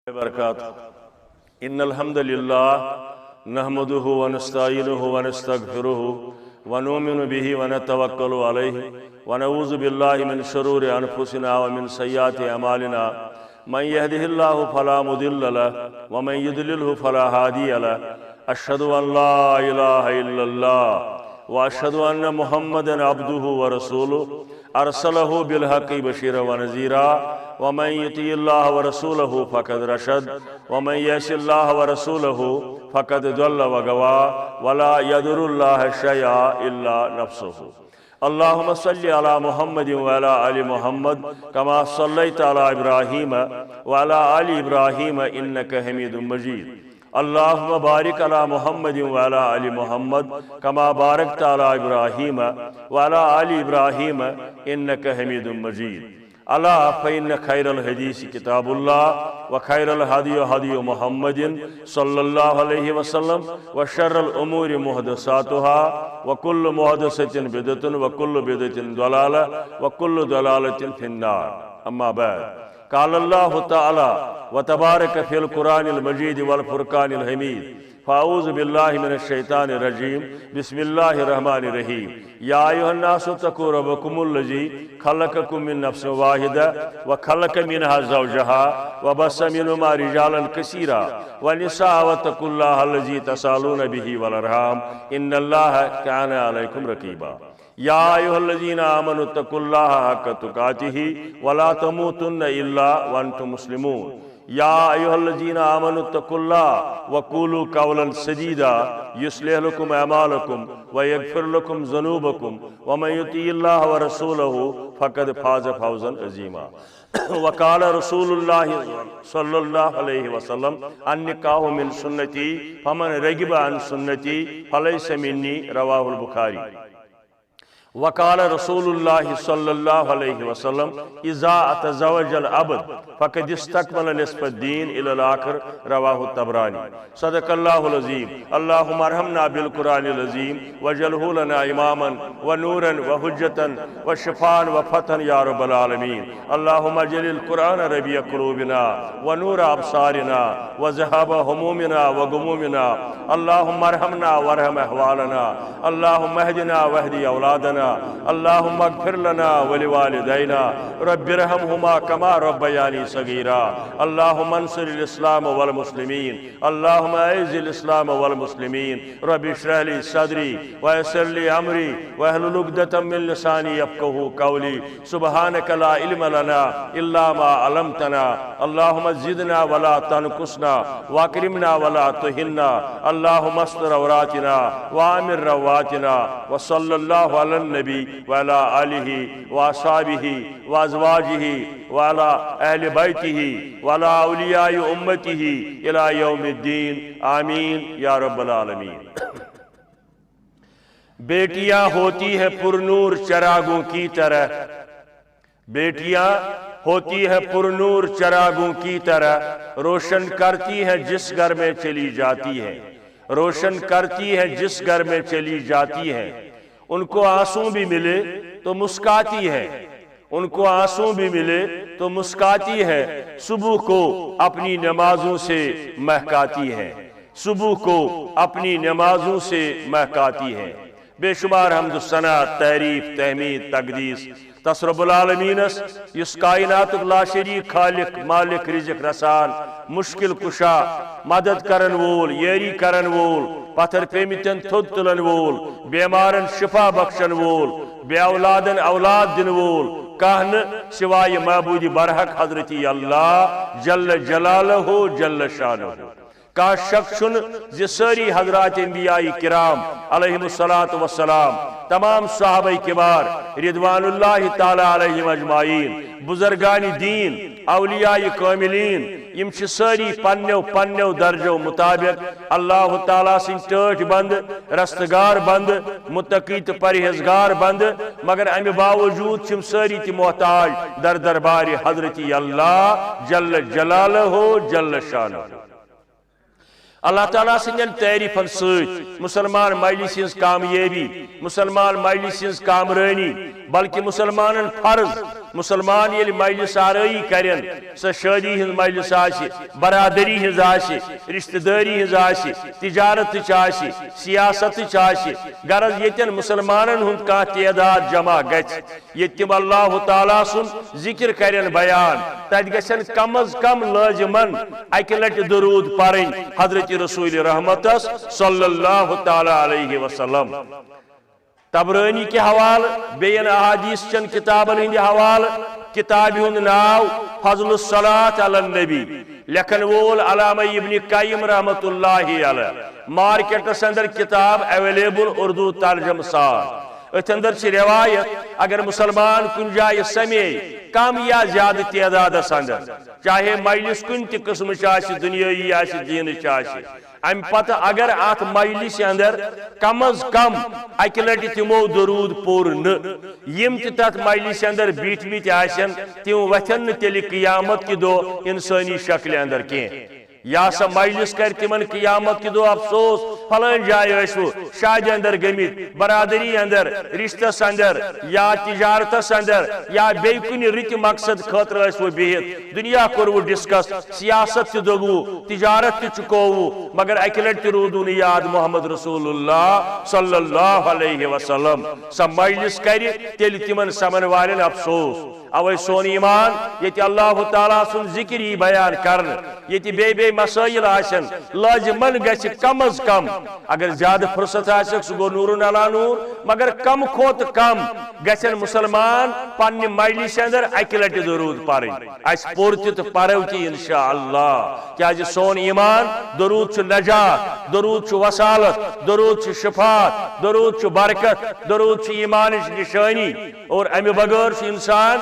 وبرکاتہ ان الحمد للہ نحمده ونستعینه ونستغفره ونؤمن به ونتوکل علیہ ونعوذ باللہ من شرور انفسنا ومن سیئات اعمالنا من يهده الله فلا مضل له ومن يضلل فلا هادي له اشهد ان لا اله الا الله واشهد ان محمدا عبده ورسوله ارسله بالحق بشيرا ونذيرا ومن يطع الله ورسوله فقد رشد ومن يعص الله ورسوله فقد ضل وغوى ولا يضر الله شيئا الا نفسه اللهم صل على محمد وعلى آل محمد كما صليت على إبراهيم وعلى آل إبراهيم إنك حميد مجيد اللهم بارك على محمد وعلى آل محمد كما باركت على إبراهيم وعلى آل إبراهيم إنك حميد مجيد ألا فإن خير الحديث كتاب الله وخير الهدي هدي محمد صلى الله عليه وسلم وشر الأمور محدثاتها وكل محدثة بدعة وكل بدعة ضلالة وكل ضلالة في النار أما بعد قال الله تعالى وتبارك في القرآن المجيد والفرقان الحميد فأعوذ بالله من الشيطان الرجيم بسم الله الرحمن الرحيم يا أيها الناس اتقوا ربكم الذي خلقكم من نفس واحدة وخلق منها زوجها وبث منهما رجالا كثيرا ونساء واتقوا الله الذي تساءلون به والأرحام إن الله كان عليكم رقيبا يا أيها الذين آمنوا اتقوا الله حق تقاته ولا تموتن إلا وأنتم مسلمون يا أيها الذين آمنوا اتقوا الله وقولوا قولا سديدا يصلح لكم أعمالكم ويغفر لكم ذنوبكم ومن يطع الله ورسوله فقد فاز فوزا عظيما وقال رسول الله صلى الله عليه وسلم النكاح من سنتي فمن رغب عن سنتي فليس مني رواه البخاري وقال رسول الله صلى الله عليه وسلم إذا تزوج العبد فقد استكمل نصف الدين إلى الآخر رواه الطبراني صدق الله العظيم اللهم ارحمنا بالقرآن العظيم واجعله لنا إماما ونورا وحجة وشفاء وفتحا يا رب العالمين اللهم اجعل القرآن ربيع قلوبنا ونور أبصارنا وذهاب همومنا وغمومنا اللهم ارحمنا وارحم أحوالنا اللهم اهدنا واهد أولادنا اللهم اغفر لنا ولوالدينا رب ارحمهما كما ربياني صغيرا اللهم انصر الإسلام والمسلمين اللهم اعز الإسلام والمسلمين رب اشرح لي صدري ويسر لي أمري واحلل عقدة من لساني يفقهوا قولي سبحانك لا علم لنا إلا ما علمتنا اللهم زدنا ولا تنقصنا واكرمنا ولا تهنا اللهم استر عوراتنا وآمن رواتنا وصلى الله على النبي وعلى آله وأصحابه وأزواجه وعلى أهل بيته وعلى أولياء أمته إلى يوم الدين آمین یا رب العالمین بیٹیاں ہوتی ہے پرنور چراغوں کی طرح بیٹیاں ہوتی ہے پرنور چراغوں کی طرح روشن کرتی ہے جس گھر میں چلی جاتی ہے روشن کرتی ہے جس گھر میں چلی جاتی ہے ان کو آنسو بھی ملے تو مسکاتی ہے ان کو آنسو بھی ملے تو مسکاتی ہے صبح کو اپنی نمازوں سے مہکاتی ہے صبح کو اپنی نمازوں سے مہکاتی ہے بے شمار حمد و ثنا تعریف تحمید تقدیس تصرب العالمینس اس کائنات لا شریک خالق مالک رزق رسان مشکل کشا مدد کرن وول یری کرن وول پتھر پیمتن تھود تلن وول بیمارن شفا بخشن وول بے اولادن اولاد دن وول کہن سوائے معبود برحق حضرتی اللہ جل جلالہ جل شانہ کا شک چھن زِ ساری حضرات انبیاء کرام علیہم السلام تمام صحابہ کبار رضوان اللہ تعالی علیہم اجمعین بزرگان دین اولیاء کاملین یم چھ ساری پنیو درجو مطابق اللہ تعالیٰ سن ٹاٹ بند رستگار بند متقی تو پرہیزگار بند مگر امہ باوجود چم ساری تی محتاج در دربار حضرتی اللہ جل جلالہ جل شانہ اللہ تعالیٰ سندین تعریفن سۭتۍ مسلمان مجلس ہنز کامیابی مسلمان مجلس ہنز کامرانی بلکہ مسلمانن فرض مسلمان یل مجلس آرائی کرن سا شادی ہن مجلس آسی برادری ہن آسی رشتہ داری ہن آسی تجارت چاسی سیاست چاسی غرض یتن مسلمانن ہن کا تعداد جمع گچ یتم اللہ تعالیٰ سن ذکر کرن بیان تت گژھن کم از کم لازمن اکہ لٹہ درود پرن حضرت رسول رحمت صلی اللہ تعالی علیہ وسلم تبرانی کے حوالہ بین احادیث چن کتابن ہند حوالہ کتاب ہند ناو فضل الصلاة علی النبی لکھن وول علامہ ابن قیم رحمت اللہ علیہ مارکیٹس اندر کتاب اویلیبل اردو ترجم سار ات اندر چھ روایت اگر مسلمان کن جائے سمے کم یا زیادہ تعداد اندر چاہے مجلس کن تہ قسم دنیائی دین ام پتہ اگر ات مجلس اندر کم از کم اکہ لٹہ تمو درود پور یم تت مجلس اندر بیٹھمت آسن تم وتھن تیل قیامت کی دو انسانی شکل اندر کی یا سا مجلس کر تمن قیامت کی دو افسوس فلان جائے اشو شادی اندر گمت برادری اندر رشتہ اندر یا تجارت اندر یا بے کن رت مقصد خاطر اشو بہت دنیا کورو ڈسکس سیاست تہ دوگو تجارت تہ چکوو مگر اکہ لٹ رودو یاد محمد رسول اللہ صلی اللہ علیہ وسلم سا مجلس کر تیل تمن سمن والن افسوس اوے سون ایمان یہ اللہ تعالیٰ سن ذکر ہی بیان کرن یہ بے مسائل آسن لازمن گژھِ کم از کم اگر زیادہ فرصت آسک سہ گو نور علی نور مگر کم کھوت کم گژھن مسلمان پنہ مجلس اندر اکہ لٹہ درود پرن اس پور تہ پرو تہ انشاءاللہ کیازِ سون ایمان درود چھ نجات درود چھ وصالت درود چھ شفاعت درود چھ برکت درود چھ ایمانچ نشانی اور امہ بغیر چھ انسان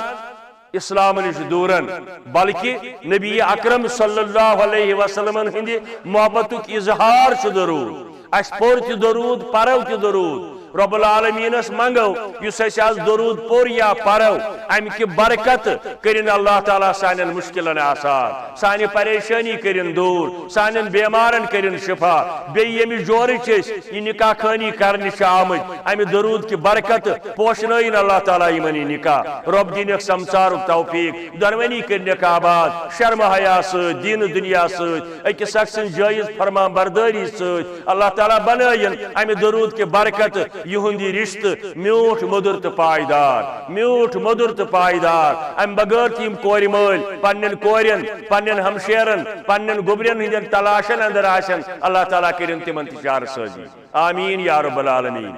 اسلام نش دورن بلکہ نبی اکرم صلی اللہ علیہ وسلم ہند محبت اظہار چھ درود اس پور تہ درود پرو تہ درود رب العالمین منگو اس آز درود پور یا پرو ام کی برکت کرن اللہ تعالیٰ سان مشکلن آسان سان پریشانی کرن دور سان بیمارن کرن شفا بیم جور یہ نکاح خانی کرنے آمت ام درود کی برکت پوشن اللہ تعالیٰ یمن نکاح رب دین سمسارک توفیق دونونی کرنک آباد شرم حیا ست دین دنیا ست اکس اکھ سن جائز فرمان برداری ست اللہ تعالیٰ بنائن ام درود کی برکت یہندی رشتہ میوٹ مدر تو پائیدار میوٹ مدر تو پائیدار ام بغیر تیم کور مل پنن کورین پنن ہمشیرن پنن گبرین ہندین تلاشن اندر آسن اللہ تعالیٰ کرن تمن تشار سازی آمین یا رب العالمین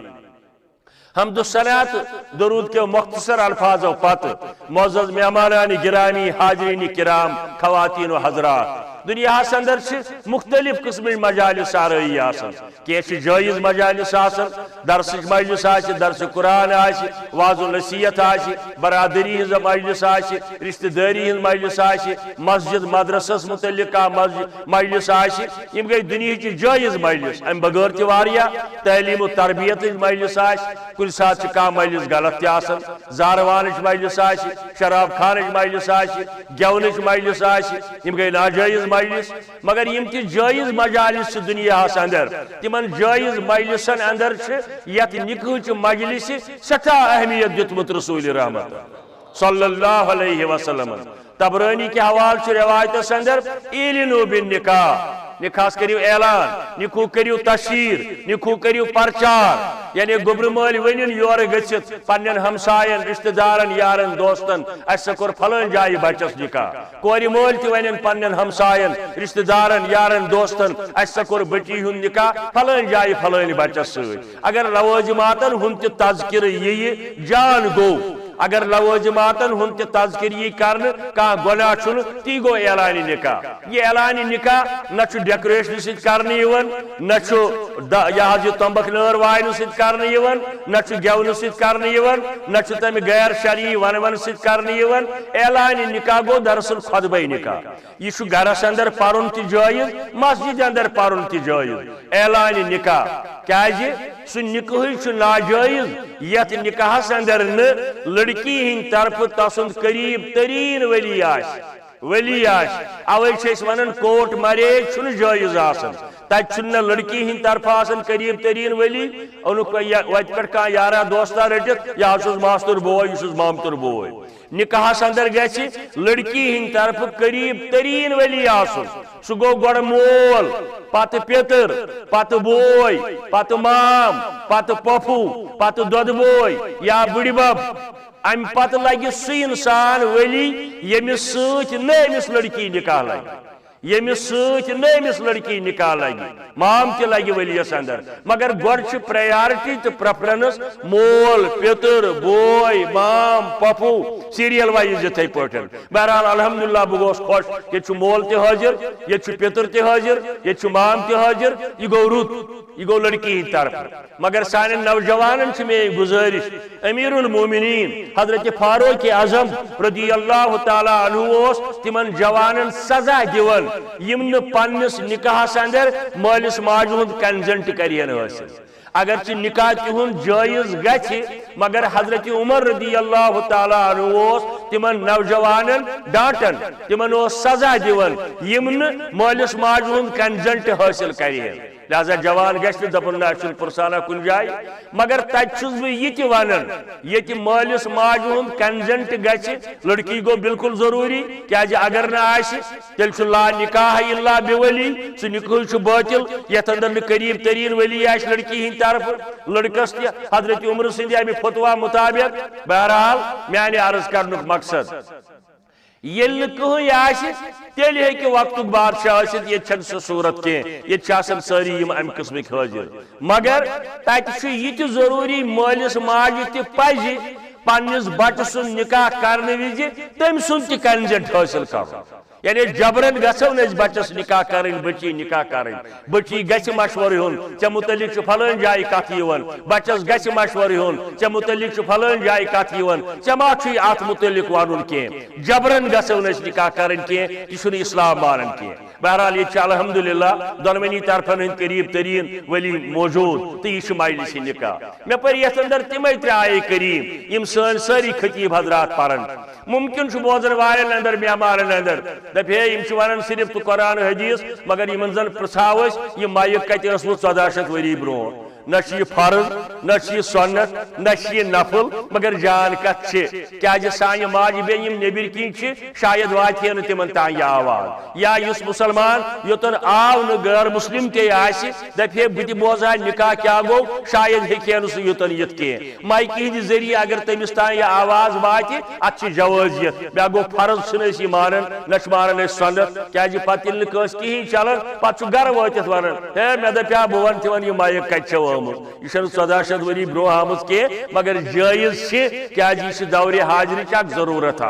حمد الصلاۃ درود کے مختصر الفاظ و پت معزز مہمانان گرامی حاضرین کرام خواتین و حضرات دنیا اندر مختلف قسم مجالس آرائی آسن کی جائز مجالس آسن درس مجلس آسی درس قرآن آسی واض و نصیحت آسی برادری ہز مجلس آسی رشتہ داری ہز مجلس آسی مسجد مدرسس متعلقہ مجلس آسی یم گئی دنیا کی جائز مجلس ام بغیر تہ واریاہ تعلیم و تربیت مجلس آسی کل سات کم مجلس غلط تہ آسن زاروانچ مجلس آسی شراب خانچ مجلس آسی گیونچ مجلس آسی یم گئی ناجائز مجلس مگر یم تہ جائز مجالس دنیا اندر تمن جائز مجلسن اندر یت نکاح مجلس سٹھا اہمیت دتمت رسول رحمت صلی اللہ علیہ وسلم تبرانی کے حوالہ روایت اندر اعلنوا بالنکاح نکاح کریو اعلان نکاح کریو تشہیر نکاح کریو پرچار یعنی گبر مل ون یور گھت پنن ہمسائن رشتہ دارن یارن دوستن اس کور فلان جائے بچس نکاح کور مول تہ ون پنن ہمسائن رشتہ دارن یارن دوستن اس کور بچی ہن نکاح فلان جائے فلان بچس ست اگر لوازماتن ہن تہ تذکر یہ جان گو اگر لوازماتن ہن تہ تذکر یہ کرن کا گناہ چھن تی گو اعلان نکاح یہ اعلان نکاح نہ ڈیکوریشن ست کرنے نہ یہ تمبک نار وائن ست کرنے نہ گیون ست کرنے نہ تم غیر شرعی ون ست کرنے اعلان نکاح گو دراصل خطبہ نکاح یہ گرس اندر پرن تہ جائز مسجد اندر پرن تہ جائز اعلان نکاح کیازِ سہ نکاح ناجائز یت نکاحس اندر لڑکی ہند طرف تسند قریب ترین ولی آس اوے ونان کوٹ میریج چھ جائز آسان تب لڑکی ہند طرف آسان قریب ترین ولی اونک وت پہ یارا دوستہ رٹت یہ ماستر بوے یہ مامتر بوے نکاحس اندر گژھِ لڑکی ہند طرف قریب ترین ولی آسن سہ گو گۄڈٕ مول پتہ پیتر پتہ بوے پتہ مام پتہ پۄپھوٗ پتہ دۄدٕ بوے یا بٕڈِ بب ام پتہ لگہِ سُہ انسان ولی ییٚمِس سۭتۍ نہٕ أمِس لڑکی نکاح لگہِ ییٚمِس سۭتۍ نہٕ أمِس لڑکی نکاح لگہِ مام تہِ لگہِ ؤلِیَس اندر مگر گۄڈٕ چھِ پریارٹی تہٕ پریفرنس مول پیتر بوے مام پۄپھوٗ سیریل وائز یِتھَے پٲٹھۍ بہرحال الحمدللہ بہٕ گوس خۄش ییٚتہِ چھُ مول تہِ حٲضِر ییٚتہِ چھُ پیتر تہِ حٲضِر ییٚتہِ چھُ مام تہِ حٲضِر یہِ گوٚو رُت یہ گو لڑکی ہند طرف مگر سان نوجوانن سے میں گزارش امیر المومنین حضرت فاروق اعظم رضی اللہ تعالی عنہ تمن جوانن سزا دیون یم نہ پنس نکاحس اندر مالس ماجہ ہند کنزنٹ کرین حاصل اگرچہ نکاح تہند جائز گژھِ مگر حضرت عمر رضی اللہ تعالی عنہ تمن نوجوانن ڈانٹن تمن سزا دیون یم نہ مالس ماجہ ہند کنزنٹ حاصل کرین لہذا جوان گھس دپن نا پرسانہ کن جائے مگر تب یہ ونان یہ مالس ماجہ ہند کنزنٹ گھس لڑکی گو بالکل ضروری کیازِ اگر نہ تیل لا نکاح الا بولی سہ نکاح باطل یتھ اندر قریب ترین ولی لڑکی ہند طرف لڑکس تہ حضرت عمر سند امہ فتویٰ مطابق بہرحال میانہ عرض کرنک مقصد یل کہیں آسہ تیل ہیکہ وقت بادشاہ ٲسِتھ ییٚتہِ چھنہٕ سۄ صورت کینٛہہ ییٚتہِ چھِ آسان سٲری یِم امہِ قٕسمٕکۍ حٲضِر مگر تتہِ چھُ یہِ تہِ ضروٗری مٲلِس ماجہِ تہِ پزِ پننس بچہ سُنٛد نکاح کرنہٕ وِزِ تٔمۍ سُنٛد تہِ کنزنٹ حٲصِل کرُن یعنی جبرن گژھو نہ بچس نکاح کریں بچی نکاح کریں بچی گژھِ مشورٕ ہیوٚن ژےٚ متعلق چھُ فلٲنۍ جایہِ کتھ یِوان بچس گژھِ مشورٕ ہیوٚن ژےٚ متعلق چھُ فلٲنۍ جایہِ کتھ یِوان ژےٚ ما چھُے اتھ متعلق ونُن کینٛہہ جبرن گژھو نہٕ نکاح کرٕنۍ کینٛہہ یہِ چھُنہٕ اسلام مانان کینٛہہ بہرحال یہ الحمدللہ دونونی طرفن ہند قریب ترین ولی موجود تو یہ مجلس نکاح مے پر یتھ اندر تمے ترے آئے کریم یم سن ساری خطیب حضرات پرن ممکن بوزن والن اندر مہمانن اندر دپے یم ونان صرف تو قرآن حدیث مگر یمن زن پرژھاو یہ مائک کتہ ٲسمٕژ 1400 ؤری برونٛٹھ نہ یہ فرض نہ یہ سنت نہ یہ نفل مگر جان کت کیازِ سانہ ماجہ بیٚنہِ یم نیبر کن شاید واتہِ نہٕ تمن تام یہ آواز یا یس مسلمان یوتن آو نہ غیر مسلم تے آسہِ دپے بہٕ تہِ بوزہا نکاح کیا گو شاید ہیٚکہِ نہٕ سُہ یوتن یِتھ کینٛہہ مایکہِ ہٕنٛدِ ذریعہ اگر تٔمِس تام یہ آواز واتہِ اتھ چھِ جوازیت بیا گو فرض چھِنہٕ أسۍ یہِ مانان نہ چھِ مانان أسۍ سنت کیازِ پتہٕ ییٚلہِ نہٕ کٲنٛسہِ کِہیٖنۍ چلان پتہٕ چھُ گرٕ وٲتِتھ ونان ہے مےٚ دپیٛا بہٕ ونہٕ تِمن یہِ مایک کتہِ چھےٚ یہ 1400 ؤری برونٛہہ آمٕژ کینٛہہ مگر جٲیز کیازِ یہ دورِ حاضرٕچ اکھ ضروٗرت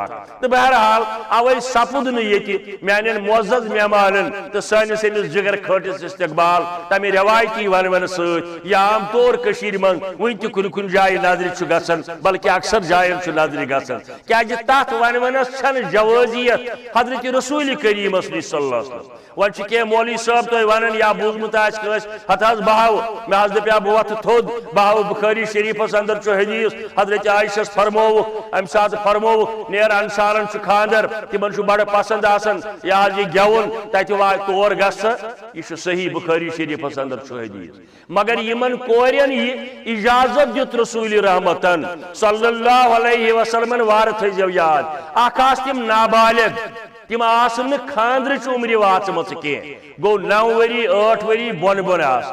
تو بہرحال اوے سپُد نہٕ ییٚتہِ میانٮ۪ن معزز مہمانن تو سٲنِس أمِس جگر کھٲٹِس استقبال تمہِ رٮ۪وایتی ونوَنہٕ سۭتۍ یا عام طور کٔشیٖرِ منٛز وُنہِ تہِ کُنہِ کُنہِ جایہِ نظرِ چھُ گژھان بلکہِ اکثر جاین چھُ نظرِ گژھان کیازِ تتھ ونوَنس چھنہٕ جوازیت حضرت رسول کریٖمس نِش صلی اللہ علیہ وسلم وۄنۍ چھِ کینٛہہ مولوی صٲب تۄہہِ ونان یا بوٗزمُت آسہِ کٲنٛسہِ ہتہٕ حظ بہٕ ہاوٕ مےٚ حظ دپیٛا بہٕ وۄتھٕ تھوٚد بہٕ ہاوٕ بخاری شریفس اندر چھُ حدیث حضرت عائشس فرمووُکھ امہِ ساتہٕ فرمووُکھ نیر انصارن چھُ خاندر تِمن چھُ بڑٕ پسند آسان یہِ حظ یہِ گٮ۪وُن تتہِ تور گژھِ یہِ چھُ صحیح بخاری شریفس اندر چھُ حدیث مگر یمن کورٮ۪ن یہِ اجازت دیُت رسول رحمتن صلی اللہ علیہ وسلم وارٕ تھٲیزیو یاد اکھ آسہٕ تِم نابالغ تم آسن خاندرچ عمر واچمژ کینٛہہ گو 9 ؤری 8 ؤری بۄن بۄن آس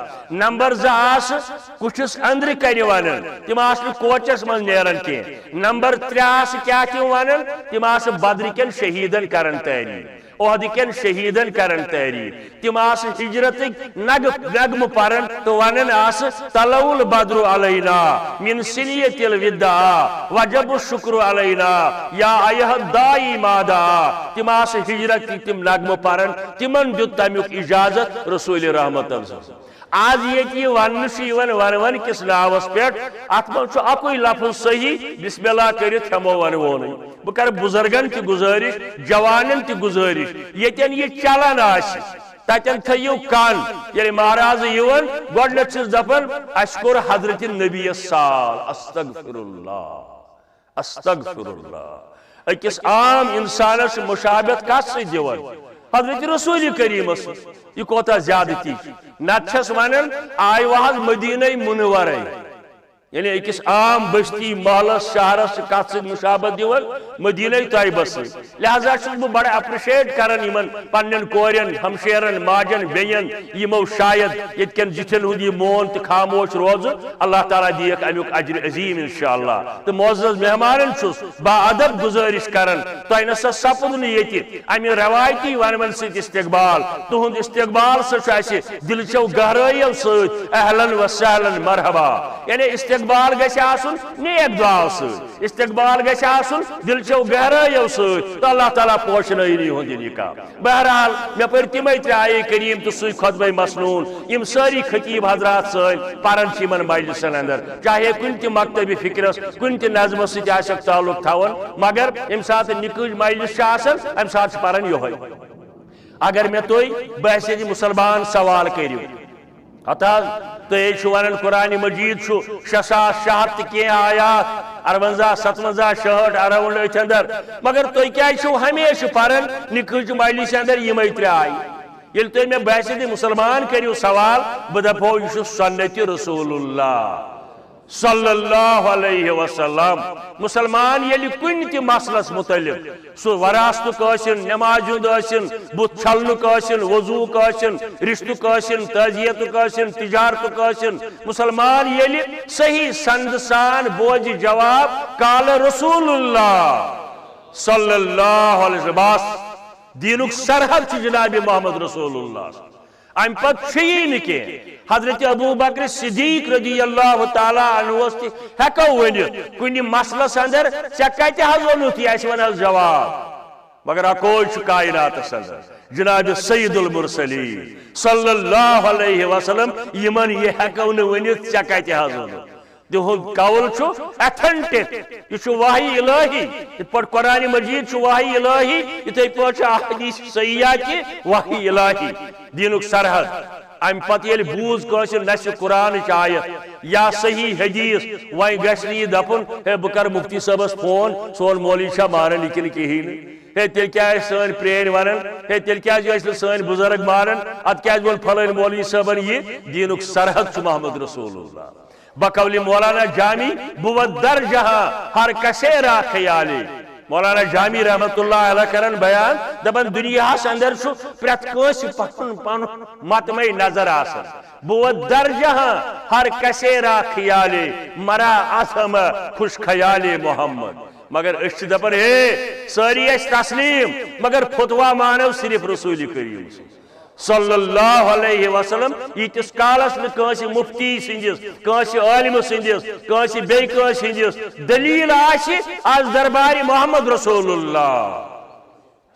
نمبر 2 آس کُٹھِس أنٛدرٕ کنہِ ونان تم آس نہٕ کوچس منٛز نیران کینٛہہ نمبر 3 آس کیاہ تم ونان تم آس بدرٕ کٮ۪ن شہیدن کران تعریٖف عہدٕ کٮ۪ن شہیدن کران تعریٖف تم آس ہجرتٕکۍ نغمہٕ پران تو ونان آس طلع البدر علینا من سنیت الوداع وجب الشکر علینا یا ایہا الداعی ما دعا تم آس ہجرت تم نغمہٕ پران تمن دیُت تمیُک اجازت رسول رحمتن آز یہ ون کس ناوس پہ ات من اکوئی لفظ صحیح بسم اللہ کرت ہمو ونونے بہ کر بزرگن تہ گزارش جوانن تہ گزارش یتن یہ چلان آس تتن تھیو کان یعنی مہراز یون گۄڈنیتھ چھس دپان اس کوٚر حضرت نبی سال استغفر اللہ اکس عام انسانس مشابہت کس سۭتۍ دِوان حضرت رسول کریم یہ کوتا زیادتی نتچھس ونن آئی وحض مدینہ منورے یعنی ایکس عام بستی محلس شہرس کت سی مشابت دیون مدینہ طیبہ سے لہذا چھس بہ بڑا اپریشیٹ کرن یمن پنن کورین ہمشیرن ماجن بیین یمو شاید یتکن جتن ہند یہ مون تو خاموش روز اللہ تعالیٰ دیکھ امیک اجر عظیم انشاءاللہ تو معزز مہمانن چھس با ادب گزارش کرن تہ نسا سپد نیتی امی روایتی ونمن ست استقبال تہند استقبال سے دل چو گہرائیو ست اہلن و سہلن مرحبا یعنی استقبال گژھِ آسُن نیک دعاو سۭتۍ استقبال گژھِ آسُن دل چو گہرائیو سۭتۍ تو اللہ تعالیٰ پوشنٲیِنی یِہُنٛد یہِ نکاح بہرحال مےٚ پٔرۍ تِمے ترٛےٚ آیے کریم تو سُے خطبہ مسنون یِم سٲری خطیب حضرات سٲنۍ پران چھِ یِمن مجلسن اندر چاہے کُنہِ تہِ مکتبی فکرس کُنہِ تہِ نظمس سۭتۍ آسٮ۪کھ تعلق تھاوان مگر ییٚمہِ ساتہٕ نِکٕج مجلس چھِ آسان اَمہِ ساتہٕ چھِ پران یِہوے اگر مےٚ تُہۍ باسہِ یہِ مُسلمان سوال کٔرِو ہتاز تو ونان قرآن مجید 6600 کی آیات 58 57 66 اراؤنڈ ات اندر مگر تھی کیا ہمیشہ پران نکج مجلس اندر یمے ترے آئی یل تھی مے باسے مسلمان کریو سوال بہ دپو یہ سنت رسول اللہ صلی اللہ علیہ وسلم مسلمان یلی کن تی مسلس متعلق سو وراثت قاسن نماز قاسن بت چھلن قاسن وضو قاسن رشت قاسن تعزیت قاسن تجارت قاسن مسلمان یلی صحیح سند سان بوجھ جواب قال رسول اللہ صلی اللہ علیہ وسلم بس دینک سرحد چھ جناب محمد رسول اللہ ام پتہ کی حضرت ابو بکر صدیق رضی اللہ تعالی عنہ ہیکو ونت کن مسلس اندر ژے کتہ حظ وونت یہ ون حظ جواب مگر اکوئی کائنات اندر جناب سید المرسلین صلی اللہ علیہ وسلم یمن یہ ہیکو ونت ژے کتہ حظ وونت تہد قول ایتھنٹک یہ وحی الہی یت پہ قرآن مجید وحی الہی اتھے پہ احادیث صحیحہ کی وحی الہی دینک سرحد ام پتہ یل بوز کٲنٛسہِ نسہِ قرآن آیت یا صحیح حدیث وۄنۍ گژھِ نہٕ یہِ دپُن ہے بہٕ کرٕ مفتی صٲبس فون سون مولوی چھا مانان یہِ کِنہٕ کِہیٖنۍ نہٕ ہے تیٚلہِ کیٛاہ ٲسۍ سٲنۍ پرٛٲنۍ ونان ہے تیٚلہِ کیٛازِ ٲسۍ نہٕ سٲنۍ بُزرگ مانان ادٕ کیٛازِ ووٚن فلٲنۍ مولوی صٲبن یہِ دیٖنُک سرحد چھُ محمد رسول اللہ بقول مولانا جامی بود در جہاں ہر کسیرا خیالی مولانا جامی رحمت اللہ علیہ کرن بیان دبن دنیا اندر پریت کس پن پن متمع نظر آسن بود در جہاں ہر کسیرا خیالی مرا عظم خوش خیالی محمد مگر اس دپن ہے ساری اس تسلیم مگر فتوا مانو صرف رسول کریم صلی اللہ علیہ وسلم یتس کالس نس مفتی سندس کس عالم سندس کس بیس ہندس دلیل آز دربار محمد رسول اللہ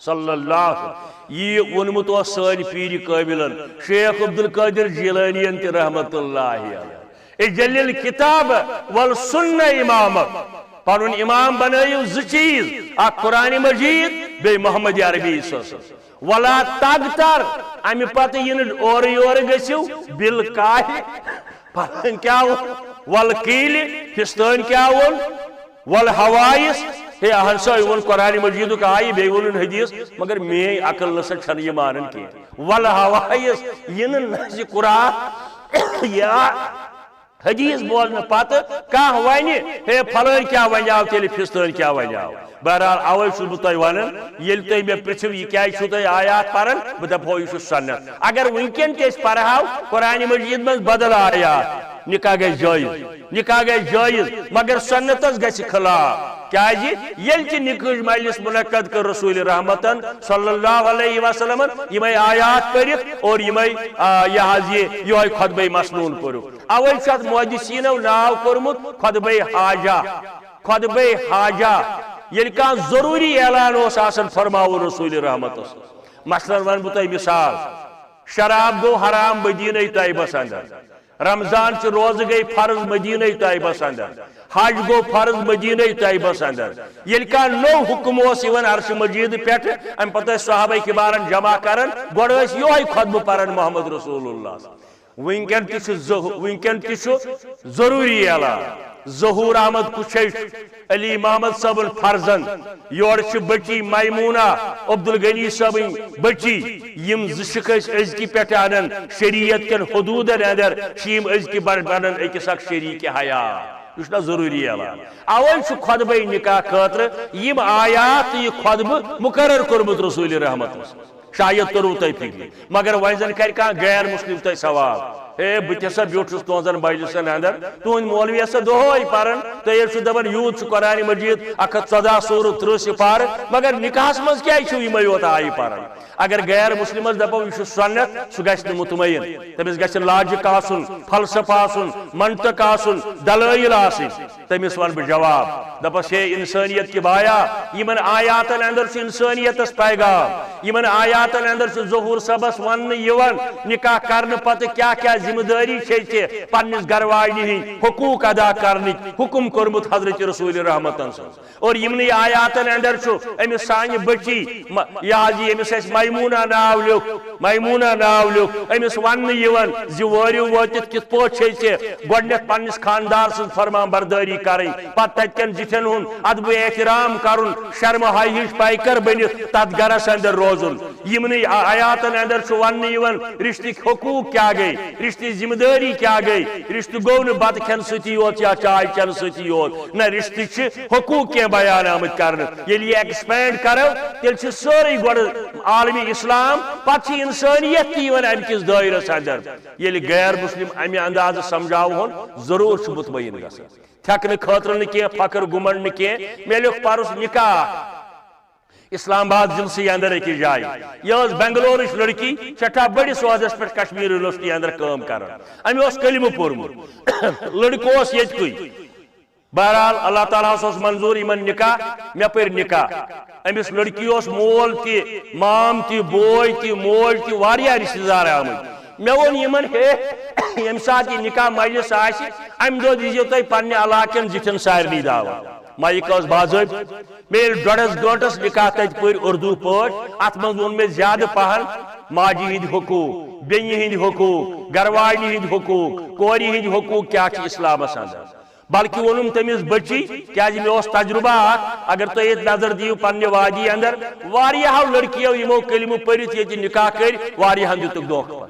صلی اللہ علیہ وسلم یہ ونمت سن پیر قابلن شیخ عبد القادر جیلانی تہ رحمت اللہ علیہ جلیل کتاب والسنہ امامک پنن امام بنائیو ز چیز اک قرآن مجید بی محمد عربی صلی اللہ علیہ وسلم ولا تغتر امی پتہ ین اور یور گسیو بالکاہ پتہ کیا والقیل ہستان کیا ون والحوائس ہے ہنسا ون قرآن مجید کا آئی بے ون حدیث مگر میں عقل نسا چھن یہ مانن کی والحوائس ین نسی قرآن یا حدیث بولنا پتہ کھانا ونہ ہے فلان کیا ونیاو تیل پھستان کیا ونیاو بہرحال اوے چھس بہ تہ ونان یل تہ مے پرژھو یہ کیا چھو تہ آیات پران بہ دپو یہ سنت اگر ونکن تہ پرہاو قرآن مجید من بدل آیات نکاح گژھِ جٲیِز نکاح گژھِ جٲیِز مگر سنتس گژھِ خلاف کیازِ ییٚلہِ تہِ نکاح مجلس منعقد کر رسول رحمتن صلی اللہ علیہ وسلم یمے آیات پرتھ اور یمے یہ خطبہ مسنون پورک اوے چھُ اتھ محدثینو ناو کوٚرمُت خطبہ حاجہ خطبہ حاجہ ییٚلہِ کانٛہہ ضروٗری اعلان اوس آسان فرماوُن رسول رحمتس مثلاً ون بہٕ تۄہہِ مثال شراب گوٚو حرام مدینہ طیبس اندر رمضان چھ روز گئی فرض مدینہ طیبس اندر حج گو فرض مدینہ طیبس اندر یل کا نو حکم اس یوان عرش مجید پیٹھ ام پتہ صحابہ کبارن جمع کرن گوڑ اس یوہی خطبہ پرن محمد رسول اللہ ونکن تہ ضروری اعلان ظہور احمد کشش علی محمد صاحب فرزند یور بچی میمونہ عبدالغنی صاحب بچی یم زشک ازکی پہ انن شریعت کن حدود اندر شیم ازکی بنن اکس اک شریک حیات یہ ضروری اعلان اوے خطبہ نکاح خاطر یم آیات یہ خطبہ مقرر کورمت رسول رحمت شاید کرو تھی فکر مگر وۄنۍ زن کر غیر مسلم تھی سوال ہے بہت ہسا بیوٹھس تہذن مجلسن اندر تہند مولوی ہسا دہے پران تھی دپان یوت قرآن مجید 114 سورہ 30 سپارہ مگر نکاحس مز کیا یمے یوت آئی پران اگر غیر مسلمس دپو یہ سنت سہ گژھِ نہٕ مطمئن تمس گژھِ لاجک آسن فلسفہ آسن منطق آسن دلائل آسن تمس ون بہ جواب دپس ہے انسانیت کی بایا یمن آیاتن اندر چھ انسانیتس پیغام یمن آیاتن اندر چھ ظہور صبس ون نکاح کرنے پتہ کیا کیا ذمہ داری چھ پنس گھر واجنہ ہند حقوق ادا کرنے حکم کورمت حضرت رسول رحمت اور یمن آیاتن اندر چھ امس سانہ بچی یہ امس میمونہ ناو لیوک امس ون وریو واتت کت پہ گۄڈنیتھ پنس خاندار سن فرمان برداری کریں پتہ تتکن زٹھن ہند ادب احترام کرن شرم حیا ہش پیکر بنت تت گرس اندر روزن یمن آیاتن اندر ون رشتک حقوق کیا گئی رشتہ ذمہ داری کیا گئی رشتہ گو نا بت کھین ستی یوت یا چائے چین ستی یوت نہ رشتہ حقوق کی بیان آمت کرنے یل یہ ایکسپینڈ کرو تیل سوری گوڑ عالمی اسلام پتہ انسانیت تہ ام کس دائرس اندر یل غیر مسلم امہ انداز سمجھاو ضرور مطمئن گھن تھکنے خاطر نی فخر گمنڈ نی مے لیوک پرس نکاح اسلام آباد ضلع اندر اکس جائے یہ بنگلور لڑکی سٹھا بڑس عہدس پہ کشمیر یونیورسٹی اندر کام کران امہ کلمہ پورمت لڑکہ یتکے بہرحال اللہ تعالیٰ منظور یمن نکاح مے پر نکاح امس لڑکی مول تہ مام تہ بوے تہ موج تہ واریاہ رشتہ دار آمت مے وون یمن ہے یم سات یہ نکاح مجلس آسہ امہ دۄہ دیزیو تُہۍ پننہِ علاقن زٹھن سارنٕے دعوت مائک باضابطہ مے ڈوڑس گنٹس نکاح تت پور اردو پٲٹھۍ ات منٛز ووٚن مےٚ زیادٕ پہن ماجہِ ہٕنٛدۍ حقوٗق بیٚنہِ ہٕنٛدۍ حقوٗق گرواجنہِ ہٕنٛدۍ حقوٗق کورِ ہٕنٛدۍ حقوٗق کیٛاہ چھِ اسلامس اندر بلکہ وونم تمس بچی کیاز مے تجربہ اگر تھی یہ نظر دیو پنہ وادی اندر واریاہو لڑکیو یمو کلمہ پرت یہ نکاح کر واریاہن دتک دھوکہ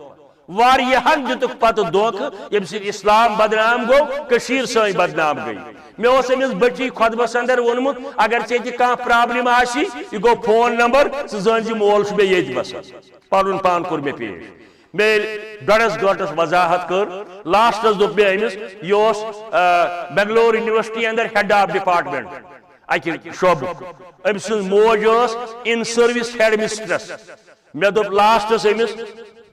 واریاہن دتک پتہ دھوکہ یم سۭتۍ اسلام بدنام گو کشیر سٲنۍ بدنام گئی مے امس بچی خطبس اندر وونمت اگر ژےٚ کانٛہہ پرابلم آسی یہ گو فون نمبر ژٕ زٲنۍ مول چھُ مےٚ ییٚتہِ بسان پنُن پان کوٚر مےٚ پیش مے ڈوڑس گنٹس وضاحت کر لاسٹس دپ مے امس یہ بنگلور یونیورسٹی اندر ہیڈ آف ڈپارٹمنٹ اکہ شعبہ ام سن موج ان سروس ہیڈ مسٹرس مے دپ لاسٹس امس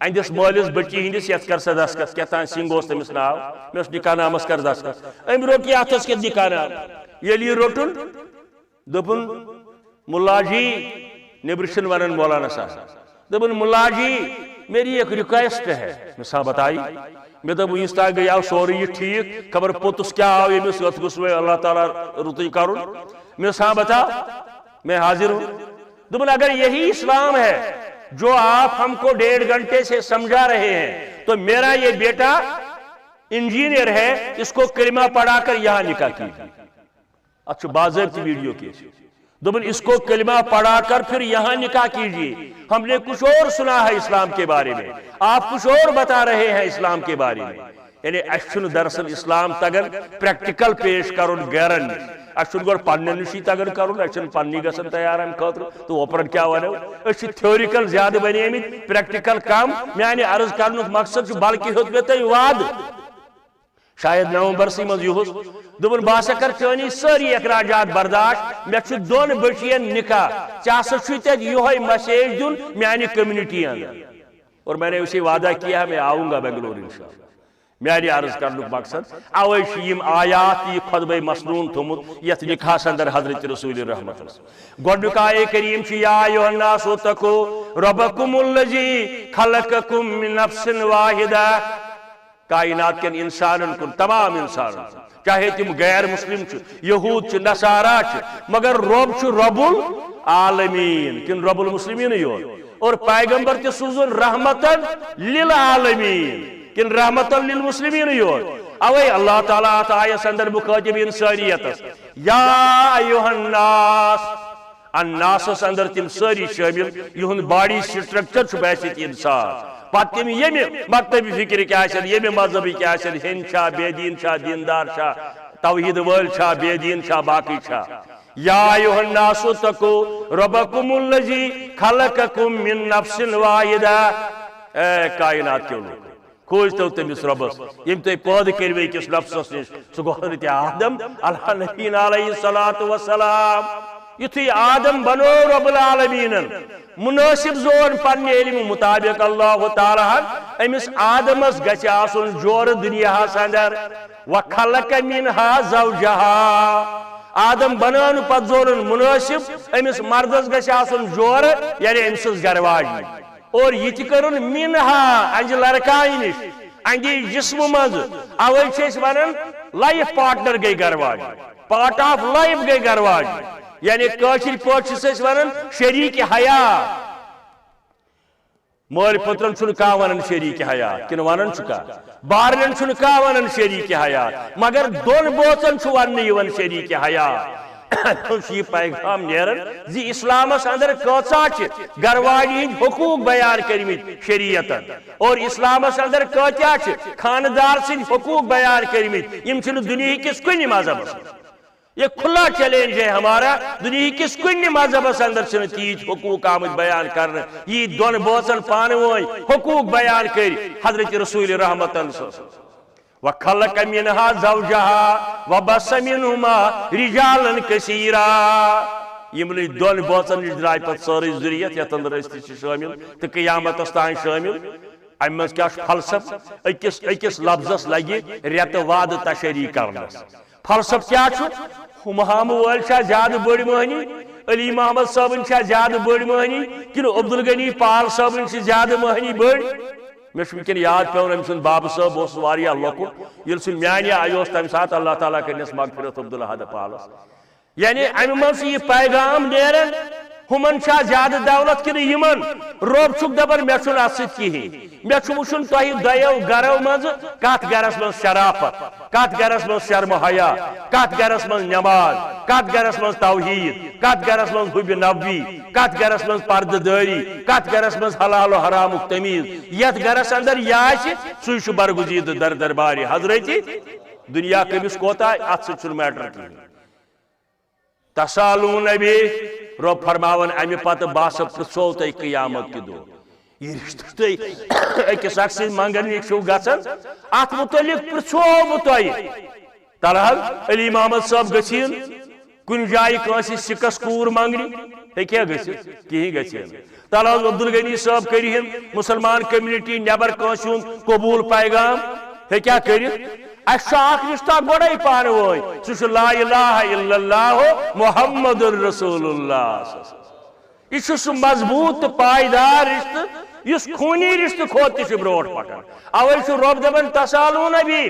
اندس مالس بچی ہندس یت کر سا دستخط کیتان سنگھ اس تمس ناو مے نکاح نامس کر دستخط ام روٹ یہ اتس کے نکاح نام یل یہ روٹن دپن ملا جی نبرشن ونن مولانا صاحب دپن ملا جی میری ایک ریکویسٹ ہے میں بتائی میں دب اس تک گیا سوری یہ ٹھیک خبر پوتس کیا آو یمس یت گوس اللہ تعالیٰ رتئی کرن میں بتا میں حاضر ہوں دپن اگر یہی اسلام ہے جو آپ ہم کو 1.5 گھنٹے سے سمجھا رہے ہیں تو میرا یہ بیٹا انجینئر ہے اس کو کلمہ پڑھا کر یہاں نکاح کیجیے اچھا باضابطہ ویڈیو کی دبن اس کو کلمہ پڑھا کر پھر یہاں نکاح کیجیے ہم نے کچھ اور سنا ہے اسلام کے بارے میں آپ کچھ اور بتا رہے ہیں اسلام کے بارے میں یعنی اچھن دراصل اسلام تگن پریکٹیکل پیش کرن غیرن اچھن گوڑ پنن نشی تگن کرن اچھن پننی گسن تیار ہم خاطر تو اوپرن کیا ونو اچھ تھیوریکل زیادہ بنے میں پریکٹیکل کم میانی عرض کرن مقصد بلکہ ہوت میں وعد شاید نومبر سی مز یہس دبن باسا کر چانی ساری اخراجات برداشت میں چھ دون بچین نکاح چاسا چھتے یہ میسیج دن میانی کمیونٹی اندر اور میں نے اسے وعدہ کیا میں آؤں گا بنگلور انشاءاللہ میاری عرض کرنے مقصد اوے شیم آیات یہ خطبہ مسنون تھمت یت نکاح اندر حضرت رسول رحمت گوڈنک آیے کریم چھ یا ایھا الناس اتقوا ربکم الذی خلقکم من نفس واحدہ کائنات کے انسانن کن تمام انسانن چاہے تم غیر مسلم یہود نصارا مگر رب رب العالمین کن رب المسلمین اور پیغمبر تے سوزن رحمتن للعالمین کن رحمتن للمسلمین اوے اللہ تعالیٰ آیس اندر مخاطب انسانیت یا ایوہ الناس الناس اندر تم ساری شامل یہن باڈی سٹرکچر باسط انسان پتہ تم یمہ مکتبی فکر کیا یمہ مذہبی کیا ہند چھا بے دین چھا دیندار چھا توحید وال چھا بے دین چھا باقی چھا یا ایوہ الناس اتقوا ربکم الذی خلقکم من نفس واحدہ اے کائنات کے لوگ کھوج تو تمس ربس یم تھی پود کرو کس نفسس نش سہ گو حضرت آدم اللہ نبی علیہ الصلوۃ والسلام یتھی آدم بنو رب العالمین مناسب زون پنہ علم مطابق اللہ تعالیٰ امس آدمس گژھِ آسن جور دنیا اندر وخلق منها زوجها آدم بنان پت زورن مناسب امس مردس گژھِ آسن جور یعنی امسس گھر واجنی اور یہ کرن منها انج لڑکائی نش انجی جسم مز اوے چھ ونان لائف پارٹنر گئی گھر واجنی پارٹ آف لائف گئی گھر واجنی یعنی کاشر پاٹ چھ ونان شریک حیات مول پترن چھن کا ونان شریک حیات کن ونان چکا بارن چھن کا ونان شریک حیات مگر دون بوچن چھ ون یون شریک حیات یہ پیغام نیرن زی اسلامس اندر کچا گھر والی ہند حقوق بیان کرمت شریعتن اور اسلامس اندر کتیا خاندار سن حقوق بیان کرمت یم چھن دنیا کس کن مذہبس یہ کھلا چیلنج ہے ہمارا دنیا کس کن مذہبس اندر چھن تیج حقوق آمد بیان کرنے یہ دون بوسن پانوئی حقوق بیان کر حضرت رسول رحمت وخلق منها زوجها وبث منهما رجالا كثيرا یمن دون بوچن نش درائے پت ساری ذریت یت اندر اس شامل تو قیامت تان شامل ام مز کیا فلسف اکس لفظس لگی ریت واد تشریح کرنس فلسف کیا ہم وول زیادہ بڑ مہنی علی محمد صابن زیادہ بڑ مہنی کنو عبدالغنی پال صابن زیادہ مہنی بڑ میں ونکن یاد پیون ام سن باب صاحب اس واریاہ لۄکُٹ ییٚلہِ سُہ میانہِ آیہِ اوس تمہِ ساتہٕ اللہ تعالیٰ کرنس مغفرت عبدالحد پالس یعنی امہِ منٛز چھُ یہِ پیغام نیران ہمن چھا زیادہ دولت کنہ یمن روب چھک دپان مے چھُنہٕ اتھ سۭتۍ کہیٖنۍ مے چھُ وٕچھُن تۄہہِ دۄیو گرو منٛز کتھ گرس منٛز شرافت کتھ گرس منٛز شرم حیا کتھ گرس منٛز نماز کتھ گرس منٛز توحید کتھ گرس منٛز حب نبوی کتھ گرس منٛز پردٕ دٲری کتھ گرس منٛز حلال و حرامُک تمیٖز یتھ گرس اندر یہِ آسہِ سُے چھُ برگزیدٕ در دربارِ حضرت دنیا کٔمِس کوتاہ اتھ سۭتۍ چھُنہٕ میٹر کہیٖنۍ تسالون نبی رب فرماون امی پتہ باسا پرژھو تہ قیامت کی دو یہ رشتہ تہ اکس اکھ سۭتۍ منگن چھو گژھان ات متعلق پرژھو بہ تۄہہِ تلحظ علی محمد صاحب گژھین کن جائے کٲنٛسہِ سکس کوٗر منگنہِ ہیٚکیٛاہ گٔژھِتھ کِہیٖنۍ گژھِ تلحظ عبدالغنی صاحب کرہن مسلمان کمیونٹی نیبر کٲنٛسہِ ہُنٛد قبوٗل پیغام ہیٚکیٛاہ کٔرِتھ اس اخ رشتہ گوڑے پانوئی سہ لا الہ الا اللہ محمد الرسول اللہ یہ سہ مضبوط پائیدار رشتہ اس خونی رشتہ کھوت تہ بروٹ پکان اوے رب دپان تسالون نبی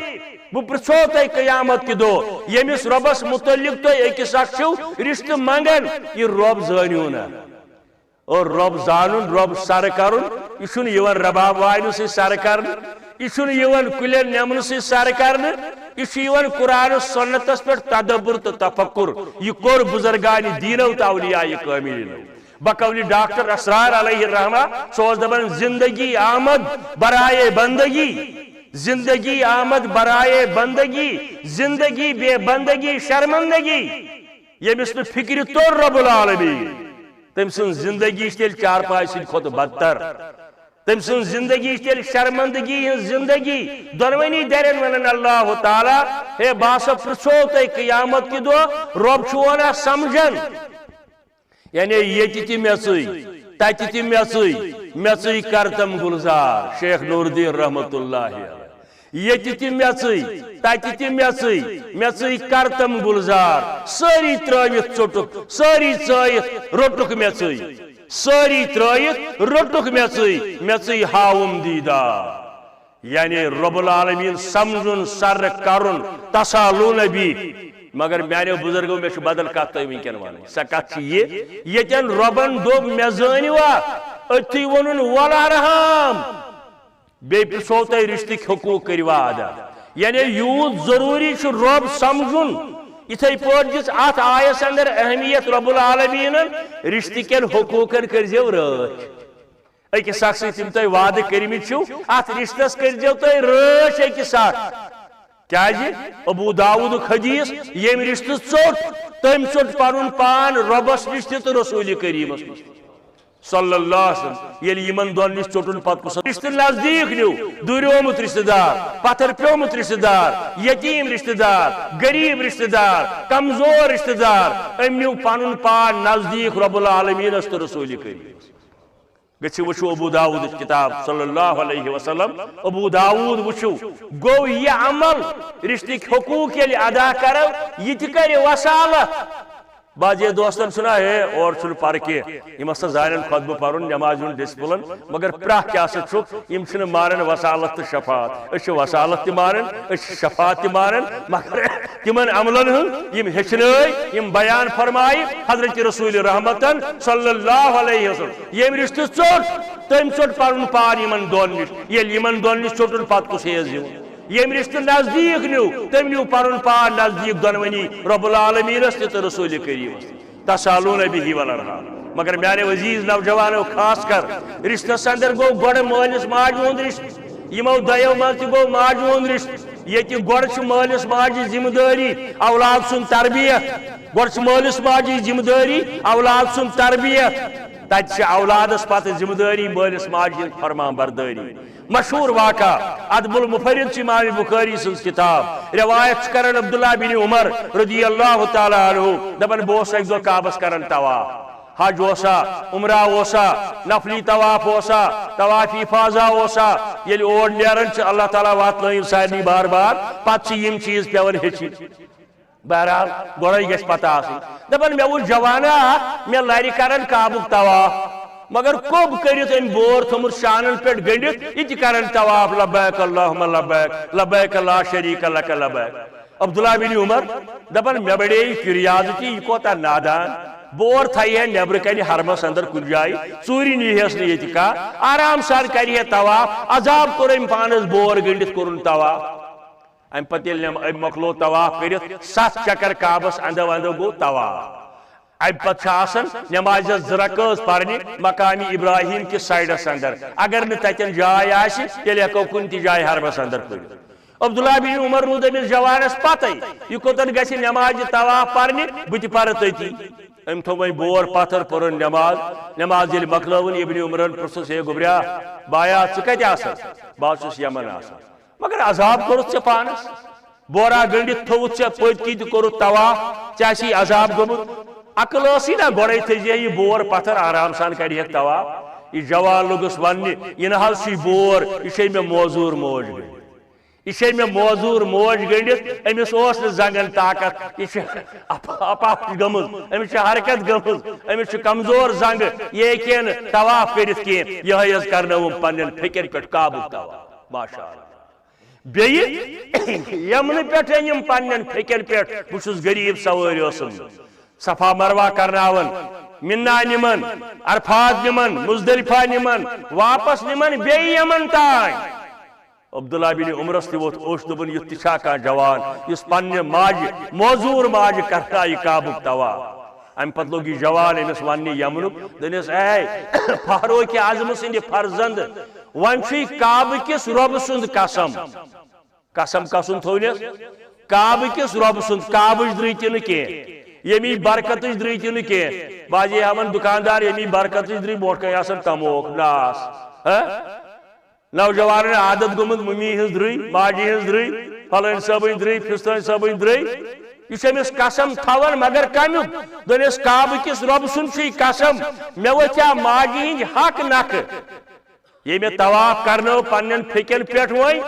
بہ پرژھو تہ قیامت کی دو یمس ربس متعلق تہ اکس اکھ رشتہ منگن یہ رب زانیو نا اور رب زانن رب سر کرن یہ رباب والن سی سر کرن یہ کلین نمن سی سر کرنے یہ قرآن سنتس پہ تدبر تو تفکر یہ کور بزرگان دینو تو اولیاء کاملینو بقول ڈاکٹر اسرار علیہ الرحمہ سوز دبن زندگی آمد برائے بندگی زندگی آمد برائے بندگی زندگی بے بندگی شرمندگی یہ مثل فکر تو رب العالمین تم سن زندگی تیل چار پائی سن خود بدتر تم سن زندگی تیل شرمندگی زندگی دونونی درن ونن اللہ تعالی ہے باسا پرژھو تہ قیامت کی دو رب چھُ ونان سمجھن یعنی ییٚتہِ تہِ مےٚ ژٕے تتہِ تہِ مےٚ ژٕے مےٚ ژٕے کرتم گلزار شیخ نور الدین رحمت اللہ ییٚتہِ تہِ مےٚ ژٕے تتہِ تہِ مےٚ ژٕے مےٚ ژٕے کرتم گلزار سٲری ترٲوِتھ ژوٚٹُکھ سٲری ژٲیِتھ روٚٹُکھ مےٚ ژٕے ساری ترائیت رٹک میں ژٕے ہاوم دیدار یعنی رب العالمین سمجھن سر کرن تسالو نبی مگر میانو بزرگوں میں بدل کت تھی ونکن ون سا کت یہ ربن دوب مے زانوا اتھی ون ولارحام بی پرژھو تہ رشتک حقوق کروا ادا یعنی یوت ضروری رب سمجھن اتھے پٲٹھۍ دِژ اتھ آیس اندر اہمیت رب العالمین رشتہ کٮ۪ن حقوٗقن کٔرزیو رٲچھ أکِس اکھ سۭتۍ یِم تۄہہِ وعدٕ کٔرمٕتۍ چھِو اتھ رشتس کٔرزیو تُہۍ رٲچھ أکِس اکھ کیازِ ابو داؤدُک حدیث ییٚمۍ رشتہٕ ژوٚٹ تٔمۍ ژوٚٹ پنُن پان رۄبس نِش تہِ تہٕ رسوٗلِ کریٖمس نِش صلی اللہ علیہ وسلم ییٚلہِ یِمن دۄن نِش ژوٚٹُن پتہٕ کُس رشتہٕ نزدیٖک نیوٗ دوٗریومُت رشتہٕ دار پتھر پیومُت رشتہٕ دار یتیٖم رشتہٕ دار غریٖب رشتہٕ دار کمزور رشتہٕ دار أمۍ نیوٗ پنُن پان نزدیٖک رب العالمیٖنس تہٕ رسوٗلِ کریٖمس گژھِو وٕچھو ابو داؤدٕچ کتاب صلی اللہ علیہ وسلم ابو داؤد وٕچھو گوٚو یہِ عمل رشتٕکۍ حقوٗق ییٚلہِ ادا کرو یہِ تہِ کرِ وصالت بعضے دوستن چھُنا ہے اور چھُنہٕ پرٕ کینٛہہ یِم ہسا زانن خطبہٕ پرُن نمازِ ہُنٛد ڈسپلن مگر پرٛکھ کیٛاہ سا چھُکھ یِم چھِنہٕ مانان وصالت تہٕ شفاعت أسۍ چھِ وصالت تہِ مانان أسۍ چھِ شفاعت تہِ مانان مگر تِمن عملن ہُنٛد یِم ہیٚچھنٲے یِم بیان فرمایہِ حضرت رسول رحمتن صلی اللہ علیہ وسلم ییٚمۍ رشتہٕ ژوٚٹ تٔمۍ ژوٚٹ پنُن پان یِمن دۄن نِش ییٚلہِ یِمن دۄن نِش ژوٚٹُن پتہٕ کُس ہیٚیس دِوُن ییٚمۍ رشتہٕ نزدیٖک نیوٗ تٔمۍ نیوٗ پنُن پان نزدیٖک دۄنوٕنی رب العالمیٖنس تہِ تہٕ رسوٗلِ کریٖمس تسالون بِہِ والارحام مگر میانہِ عزیٖز نوجوانو خاص کر رشتس اندر گوٚو گۄڈٕ مٲلِس ماجہِ ہُنٛد رشتہٕ یِمو دۄیو منٛز تہِ گوٚو ماجہِ ہُنٛد رشتہٕ ییٚتہِ گۄڈٕ چھِ مٲلِس ماجہِ ذمہٕ دٲری اولاد سُنٛد تربیت گۄڈٕ چھِ مٲلِس ماجہِ ذمہٕ دٲری اولاد سُنٛد تربیت تتہِ چھِ اولادس پتہٕ ذمہٕ دٲری مٲلِس ماجہِ ہٕنٛز فرمان بردٲری مشہوٗر واقعہ ادب المفرد چھِ امام بخاری سٕنٛز کتاب روایت چھِ کران عبداللہ بن عمر رضی اللہ تعالیٰ عنہ دپان بہٕ اوسُس اکہِ دۄہ کعبس کران طواف حج اوسا عمرہ اوسا نفلی طواف اوسا طواف افاظہ اوسا ییٚلہِ اور نیران چھِ اللہ تعالیٰ واتنٲیِن سارنٕے بار بار پتہٕ چھِ یِم چیٖز پیوان ہیٚچھِنۍ بہرحال گۄڈے گژھِ پتہ آسٕنۍ دپان مےٚ وُچھ جوانا اکھ مےٚ لرِ کران کعبُک طواف مگر کوٚب کٔرِتھ أمۍ بور تھوٚمُت شانن پٮ۪ٹھ گٔنڈِتھ یہِ تہِ کران طواف لبیک اللہُمہ لبیک لبیک لا شریٖک لک لبیک عبداللہ بن عمر دپان مےٚ بڑے کیوریازٹی یہِ کوتاہ نادان بور تھایہِ ہے نیبرٕ کنہِ حرمس اندر کُنہِ جایہِ ژوٗرِ نیٖہس نہٕ ییٚتہِ کانٛہہ آرام سان کرِ ہے طواف عذاب کوٚر أمۍ پانس بور گٔنڈِتھ کوٚرُن طواف امہِ پتہٕ ییٚلہِ أمۍ مۄکلو طواف کٔرِتھ 7 چکر کعبس اندو اندو گوٚو طواف امہِ پتہٕ چھِ آسان نمازس 2 رکٲژ پرنہِ مقامِ ابراہیم کِس سایڈس اندر اگر نہٕ تتٮ۪ن جاے آسہِ تیٚلہِ ہٮ۪کو کُنہِ تہِ جایہِ حرمس اندر پٔرِتھ عبداللہ بن عمر روٗد أمِس جوانس پتے یہِ کوٚتن گژھِ نمازِ طواف پرنہِ بہٕ تہِ پرٕ تٔتی أمۍ تھوٚو وۄنۍ بور پتھر پٔرٕن نماز ییٚلہِ مۄکلٲوٕن ابن عمرن پرٛژھُس ہے گوٚبریا بایا ژٕ کتہِ آسکھ بہٕ چھُس یمن آسان مگر عذاب کوٚرُتھ ژےٚ پانس بورا گٔنڈِتھ تھوٚوُتھ ژےٚ پٔتۍ کِنۍ تہِ کوٚرُتھ طواف ژےٚ آسی عذاب گوٚمُت عقل ٲسٕے نا گۄڈے تھٲیزِ یہِ بور پتھر آرام سان کرِہٮ۪کھ طواف یہِ جوان لوٚگُس وننہِ یہِ نہ حظ چھُے بور یہِ چھے مےٚ موزوٗر موج گٔنڈِتھ یہِ چھے مےٚ موزوٗر موج گٔنڈِتھ أمِس اوس نہٕ زنگن طاقت یہِ چھِ اپاہج گٔمٕژ أمِس چھِ حرکت گٔمٕژ أمِس چھُ کمزور زنگہٕ یہِ ہیٚکہِ ہے نہٕ طواف کٔرِتھ کینٛہہ یِہوٚے حظ کرنٲوٕم پننٮ۪ن فِکرِ پٮ۪ٹھ کعبُک طواف ماشاء اللہ بیٚیہِ یمنہٕ پٮ۪ٹھ أنِم پننٮ۪ن فِکرِ پٮ۪ٹھ بہٕ چھُس غریٖب سوٲرۍ اوسُم صفا مروہ کرناون منا نِمن عرفات نِمن مزدلفہ نِمن واپس نِمن بیٚیہِ یمن تانۍ عبداللہ بن عمرس تہِ ووٚتھ اوٚش دوٚپُن یُتھ تہِ چھا کانٛہہ جوان یُس پننہِ ماجہِ موزوٗر ماجہِ کرنایہِ کعبُک طواف امہِ پتہٕ لوٚگ یہِ جوان أمِس وننہِ یمنُک دوٚپنس اے فاروق اعظم سٕنٛدِ فرزند وۄنۍ چھُے کعبہٕ کِس رۄبہٕ سُنٛد قسم کسُن تھوونس کعبہٕ کِس رۄبہٕ سُنٛد کعبٕچ درٕے تہِ نہٕ کینٛہہ ییٚمی برکتٕچ درٕے تہِ نہٕ کینٛہہ باجے ہاون دُکاندار ییٚمی برکتٕچ درٕے برونٛٹھ کَنہِ آسان تموکھ ناس نوجوانن عادت گوٚمُت مٔمی ہٕنٛز درٕے ماجہِ ہٕنٛز درٕے فلٲنۍ صٲبٕنۍ درٕے فِستٲنۍ صٲبٕنۍ درٕے یہِ چھُ أمِس قسم تھاوان مگر کمیُک دوٚپنس کعبہٕ کِس رۄبہٕ سُنٛد چھُے قسم مےٚ ؤتھیا ماجہِ ہٕنٛدۍ حق نکھٕ ییٚلہِ مےٚ طواف کرنٲو پننٮ۪ن فِکٮ۪ن پٮ۪ٹھ وۄنۍ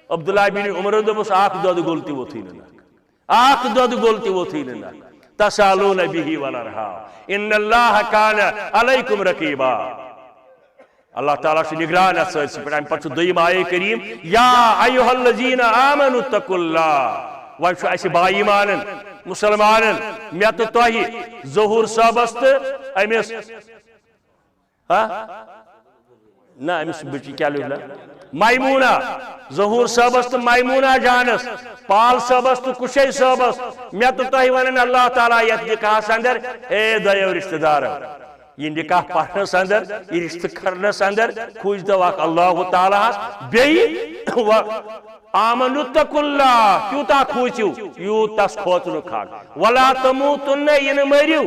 عبداللہ بن عمرن دوٚپُس اکھ دۄدٕ گوٚل تہِ ووٚتھُے نہٕ نکھٕ اکھ دۄدٕ گوٚل تہِ ووٚتھُے نہٕ نکھٕ تسالون بِہِ والارحام ان اللہ کان علیکم رقیبا اللہ تعالیٰ چھُ نگران اتھ سٲرسٕے پٮ۪ٹھ امہِ پتہٕ چھُ دوٚیِم آیے کریم یا ایُہا الذین آمنوا اتقوا اللہ وۄنۍ چھُ اسہِ باے ایمانن مسلمانن مےٚ تہٕ تۄہہِ ظہوٗر صٲبس تہٕ أمِس نہ أمِس بچی کیٛاہ لیوٚکھ میمونہ ظہور صاحبس تو میمونہ جانس پال صاحبس تو کشی صاحبس میں تو تہ ون اللہ تعالیٰ یت نکاح اندر اے دیو رشتہ دار یہ نکاح پڑھنس اندر یہ رشتہ کرنس اندر کھوج دو اللہ تعالیٰ بیٚیہِ آمنوا اتقوا اللہ کیوتا کھوچو یوت تس کھوچن کھاگ ولا تموتن یہ مریو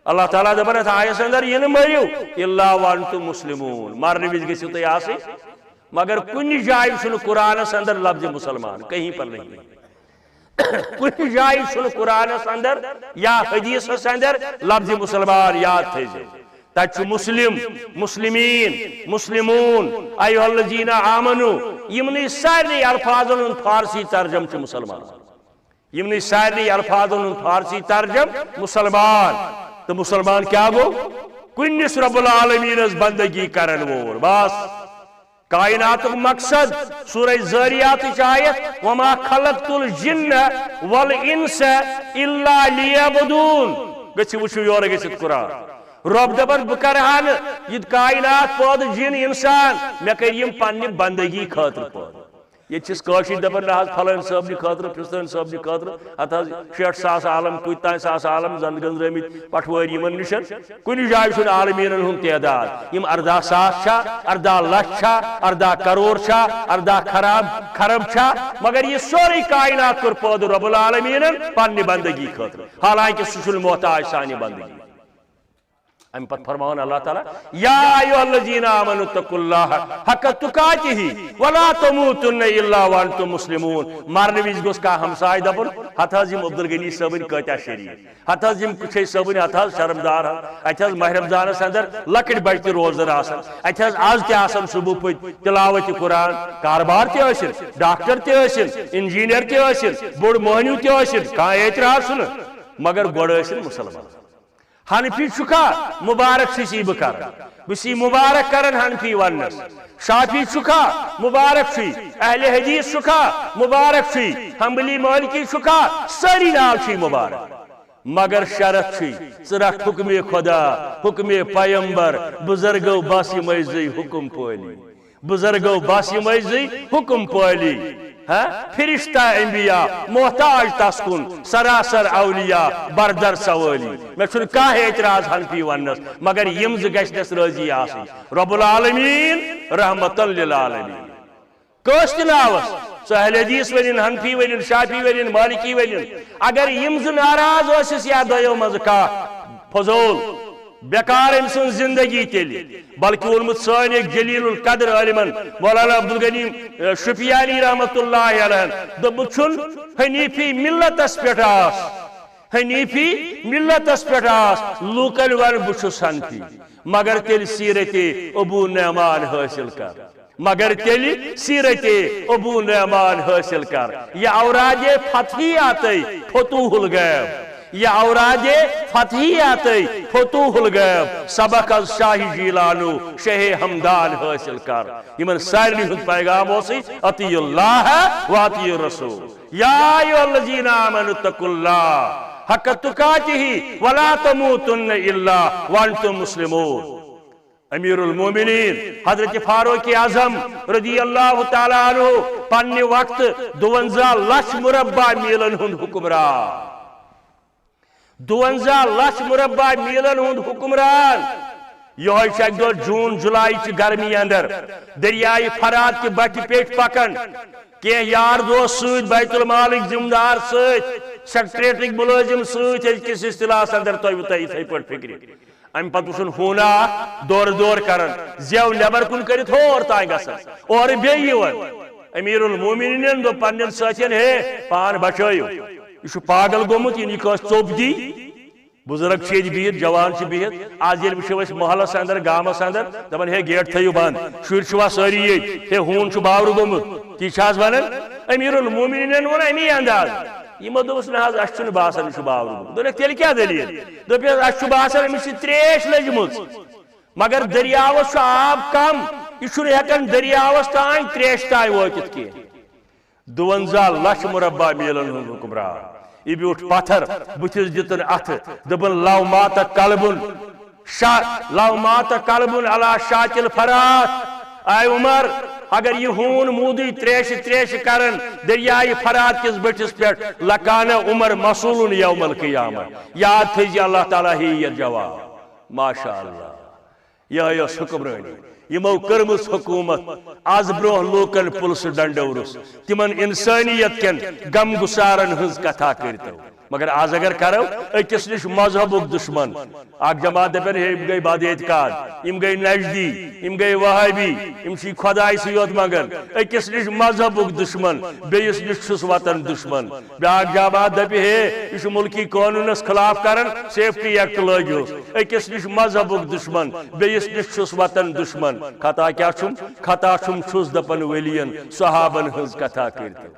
اللہ تعالیٰ دپان اتھ آیس اندر یہ مریو الا وانتم مسلمون مرنے وز گژھِو تُہۍ آسٕنۍ مگر کن جائے چھُنہٕ قرآنس اندر لفظ مسلمان کہیں پر نہیں کن جائے چھُنہٕ قرآنس اندر یا حدیثس اندر لفظ مسلمان یاد تھٲیزیو تتہِ چھُ مسلم مسلمین مسلمون ایھا الذین آمنو یمنٕے سارنٕے الفاظن ہُنٛد فارسی ترجم چھُ مسلمان یمنٕے سارنٕے الفاظن ہُنٛد فارسی ترجم مسلمان تو مسلمان کیا گو کنس رب العالمینس بندگی کرن وول بس کائنات مقصد سورہ زاریات آیت وما خلقت الجن والانس الا لیعبدون گچھ وچھو یور گژھِتھ قرآن رب دپان بہ کرہا نہٕ یہ کائنات پٲدٕ جن انسان مےٚ کٔرۍ یِم پننہِ بندگی خٲطرٕ پٲدٕ یہ چھس کٲشِر دپان نہ حظ فلٲنۍ صٲبنہِ خٲطرٕ فِستٲنۍ صٲبنہِ خٲطرٕ ہتھ حظ 60,000 عالم کۭتۍ تانۍ ساس عالم زن گنٛزرٲمٕتۍ پٹھوٲرۍ یِمن نِشن کُنہِ جایہِ چھُنہٕ عالمیٖنن ہُنٛد تعداد یِم 18 ساس چھا 18 لچھ چھا 18 کرور چھا 18 خرب چھا مگر یہ سورُے کائنات کوٚر پٲدٕ رب العالمیٖنن پننہِ بندگی خٲطرٕ حالانکہِ سُہ چھُنہٕ محتاج سانہِ بندگی ام پت فرماون اللہ تعالیٰ یا ایھا الذین آمنوا اتقوا اللہ حق تقاتہ ولا تموتن الا وانتم مسلمون مرنے وز گوس کا ہمسائے دپن ہتھ حظ یم عبدالغنی صٲبن کتیا شریف ہتھ حظ یم کچھے صٲبن ہتھ حظ شرمدار اتھ حظ ماہ رمضانس اندر لکٹ بچ تہ روزدر آسان اتھ حظ آز تہ آسان صبح پت تلاوت قرآن کاربار تہ ٲسِن ڈاکٹر تہ ٲسِن انجینئر تہ ٲسِن بوڑ مہنیو تہ ٲسِن کانٛہہ اعتراض چھُنہٕ مگر گۄڈٕ ٲسِن مُسلمان حنفی چھُکھا مبارک چھُسی بہٕ کران بہٕ چھُسی مبارک کران حنفی وننس شافی چھُکھا مبارک چھُی اہل حدیث چھُکھا مبارک چھُی حنبلی مالکی چھُکھا سٲری ناو چھُی مبارک مگر شرط چھُی ژٕ رٹھ حکم خدا حکم پیمبر بزرگو بس یِمے زٕے حکم پٲلی بزرگو بس یِمے زٕے حکم پٲلی فرشتہ انبیاء محتاج تس کن سراسر اولیاء بردر سوالی میں چھن کانٛہہ اعتراض حنفی وننس مگر یم زٕ گژھنس رٲضی آسٕنۍ رب العالمین رحمتاً للعالمین کٲنٛسہِ تہِ ناوس سُہ اہل حدیث ونن حنفی ونن شافی ونن مالکی ونن اگر یم زٕ ناراض ٲسِس یا دۄیو منٛزٕ کانٛہہ فضول بیکار أمۍ سٕنٛز زندگی تیٚلہِ بلکہ ووٚنمُت سٲنۍ أکۍ جلیل القدر عالمن مولانا عبدالغنی شفیانی رحمت اللہ علیہ دوٚپمُت چھُن حنیفی ملتس پٮ۪ٹھ آس حنیفی ملتس پٮ۪ٹھ آس لوٗکن ون بہٕ چھُس حنفی مگر تیٚلہِ سیرت ابو نعمان حٲصِل کر مگر تیٚلہِ سیرت ابو نعمان حٲصِل کر یہ اوراد فتحیات فتوح الغیب یہ اوراد فتحیات فتوح الغیب سبق از شاہ جیلانو شہ ہمدان حاصل کر یمن سارنی ہند پیغام اوسی اطیع اللہ و اطیع الرسول یا ایھا الذین آمنوا اتقوا اللہ حق تقاتہ ولا تموتن الا وانتم مسلمون امیر المومنین حضرت فاروق اعظم رضی اللہ تعالی عنہ پنہ وقت 52 لچھ مربع میلن ہند حکمران 52 لچھ مربع میلن ہند حکمران یہ اک دہ جون جولائی چہ گرمی اندر دریائے فرات کہ بٹہ پیٹ پکان کی یار دوست ست بیت المالک ذمہ دار ست سیکریٹرک ملازم ست کس اصطلاحس اندر تہ اتھے پہ فکر ام پتہ وچھن ہونا دور دور کران زیو نیبر کن کرت ہور تان گژھان اور بیون امیر المومنین دو پنن ساتھین ہے پان بچٲیِو یہ پاگل گومت یہ کس ثوپ دی بزرگ چھ بہت جوان بہت آج یل وچھو اس محلس اندر گامس اندر دپان ہے گیٹ تھیو بند شر چھوا ساری یہ ہون باور گومت تی چھاس ونان امیر المومنین ون امی انداز یمو دوس نہ حظ اس چھن باسان یہ باور گومت دونک تیل کیا دلیل دپیس اس باسان امس تریش لجمت مگر دریاوس آب کم یہ چھن ہیکان دریاوس تان تریش تان واتت کی 52 لچھ مربع میلن ہند حکمران یہ بیوٹ پتھر بتس دتن اتھ دبن لو مات قلبن لو مات قلبن علی شاط الفرات اے عمر اگر یہ ہون مودی تریش کرن دریائے فرات کس بٹس پیٹ لکان عمر مسئول یوم القیامہ یاد تھیجی اللہ تعالیٰ ہی یہ جواب ماشاءاللہ یہ حکمرانی یمو کرمس حکومت آز برو لوکن پلس ڈنڈورس تمن انسانیت کن غم گسارن ہز کتھا کرتو مگر آز اگر کرو اکس نش مذہب دشمن اک جماعت دپن ام گئی باد اعتقاد ام گئی نجدی ام گئی وہابی ام چھ خدائی سیوت مگن اکس نش مذہب دشمن بیس نش چھس وطن دشمن بیاک جماعت دپی ہے یہ ملکی قانونس خلاف کرن سیفٹی ایکٹ لگوس اکس نش مذہب دشمن بیس نش چھس وطن دشمن خطا کیا چھم خطا چھم چھس دپن ولین صحابن ہز کتھا کرتو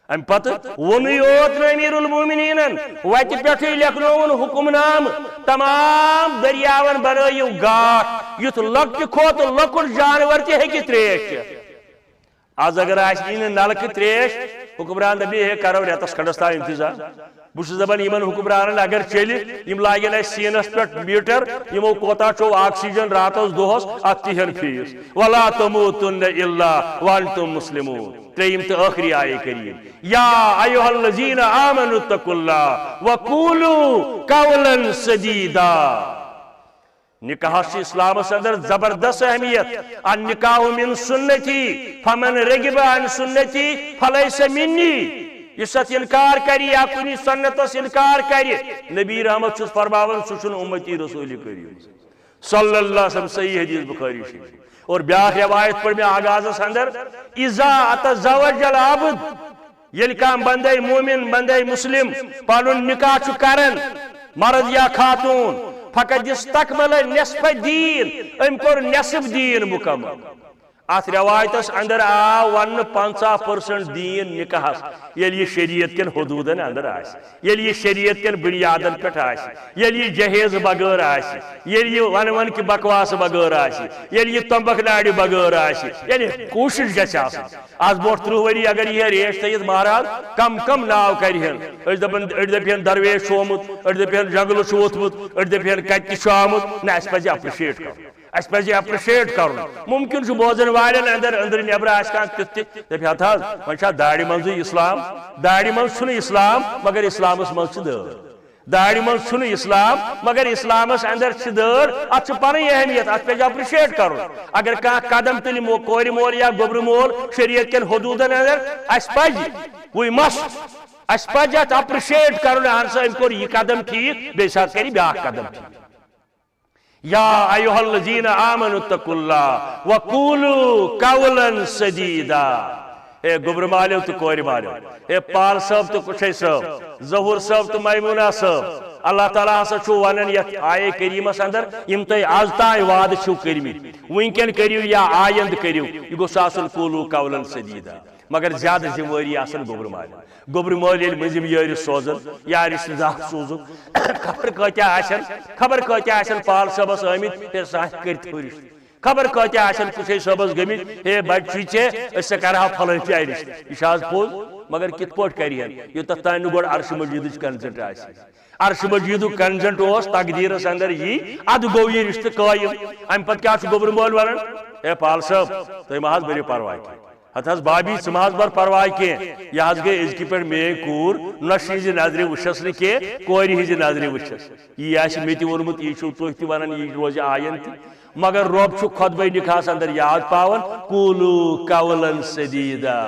ام پتہ ونی اوت امیر المومنین وتہ پٹھے لکھنون حکم نام تمام دریاون بنائیو گاٹ یت لکٹ کھوت لکٹ جانور تہ ہیکہ تریش آز اگر آن نلکہ تریش حکمران دپی ہے کرو ریتس کھنڈس تام انتظام بس دپان یمن حکمرانن اگر چل یم لاگن اس سینس پہ میٹر یمو کوتا چو آکسیجن راتس دہس ات تہن فیس ولا تموتن الا وانتم مسلمون تریم تو آخری آئے کریم یا ایوہ الذین آمنوا اتقوا اللہ وقولوا قولا سدیدا نکاح سے اسلام اندر زبردست اہمیت النکاح من سنتی فمن رغب عن سنتی فلیس منی اس انکار کری یا کنی سنتس انکار کری نبی رحمت چھس فرماون سچن امتی رسول کریم صلی اللہ علیہ وسلم صحیح حدیث بخاری شریف اور بیاکھ روایت پر میں آغاز اندر اذا اتزوج العبد یل کام بندے مومن بندے مسلم پانون نکاح چھ کرن مرد یا خاتون فقط استقبل نصف دین ام کور نصف دین مکمل ات روایتس اندر آ ون 50% دین نکاح یل یہ شریعت کن حدودن اندر آس یل یہ شریعت کن بنیادن پہ آس یل یہ جہیز بغیر آس یل یہ ون کی بکواس بغیر آس یل یہ تمبک ناڑی بغیر آس یعنی کوشش گژھِ آسٕنۍ آز برونٛٹھ 30 ؤری اگر یہ ریش تھٲیِتھ مہراز کم کم ناو کرہن أسۍ دپن أڑۍ دپہن درویش چھُ آمُت أڑۍ دپہن جنگلہٕ چھُ ووٚتھمُت أڑۍ دپہن کتہِ چھُ آمُت نہ اَسہِ پزِ اپرِشیٹ کرُن اس پہ اپریشیٹ کرن ممکن چھ بوزن والن اندر نیبر آس کان تیُتھ تہِ دپہِ ہتھ حظ وۄنۍ چھا داڑِ منٛزٕے اسلام داڑِ منٛز چھُنہٕ اسلام مگر اسلامس منٛز چھِ دٲڑ داڑِ منٛز چھُنہٕ اسلام مگر اسلامس اندر چھِ دٲڑ اتھ چھِ پنٕنۍ اہمیت اتھ پزِ اپریشیٹ کرُن اگر کانٛہہ قدم تُلہِ کورِ مول یا گوبرٕ مول شریعت کٮ۪ن حدوٗدن اندر اسہِ پزِ وی مسٹ اسہِ پزِ اتھ اپریشیٹ کرُن اہن سا أمۍ کوٚر یہِ قدم ٹھیٖک بیٚیہِ ساتہٕ کرِ بیٛاکھ قدم ٹھیٖک یا ایوہ الذین آمنوا اتقوا اللہ وقولوا قولا سدیدا اے گوبر مالیو تو کور مالیو اے پال صاحب تو کچھ صاحب ظہور صاحب تو میمونہ صاحب اللہ تعالیٰ ہسا چھو ونن یت آئے کریمس اندر یم تُہۍ آز تام وعدٕ چھو کٔرمٕتۍ وٕنکٮ۪ن کٔرِو یا آیند کٔرِو یہِ گوٚژھ آسُن قولوا قولا سدیدا مگر زیادہ ذمہ وٲری آسن گوبر مالہِ گوبر مول ییٚلہِ مٔنٛزِم یٲرِ سوزن یا رشتہٕ دار سوزُن خبر کۭتیاہ آسن پال صٲبس آمٕتۍ ہے سا کٔرۍ تو رشتہٕ خبر کۭتیاہ آسن کُسے صٲبس گٔمٕتۍ ہے بچہِ چھُے ژےٚ أسۍ سا کرہاو فلٲنۍ جایہِ رشتہٕ یہِ چھُ آز پوٚز مگر کِتھ پٲٹھۍ کرِہن یوٚتتھ تام نہٕ گۄڈٕ عرشہِ مجیٖدٕچ کنسنٹ آسہِ عرشہِ مجیٖدُک کنسنٹ اوس تقدیٖرس اندر یی ادٕ گوٚو یہِ رشتہٕ قٲیِم امہِ پتہٕ کیٛاہ چھُ گوبر مول ونان ہے پال صٲب تُہۍ مہ حظ بٔرِو پرواے کینٛہہ ہتھ حظ بابی ژٕ مہ حظ بر پرواے کینٛہہ یہِ حظ گٔے أزکہِ پٮ۪ٹھ میٲنۍ کوٗر نۄشہِ ہِنٛزِ نظرِ وٕچھس نہٕ کینٛہہ کورِ ہِنٛزِ نظرِ وٕچھس یی آسہِ مےٚ تہِ ووٚنمُت یی چھُو تُہۍ تہِ ونان یی روزِ آیند تہِ مگر رۄب چھُ خۄطبے نِکاحس اندر یاد پاوان قولوا قولا سدیدا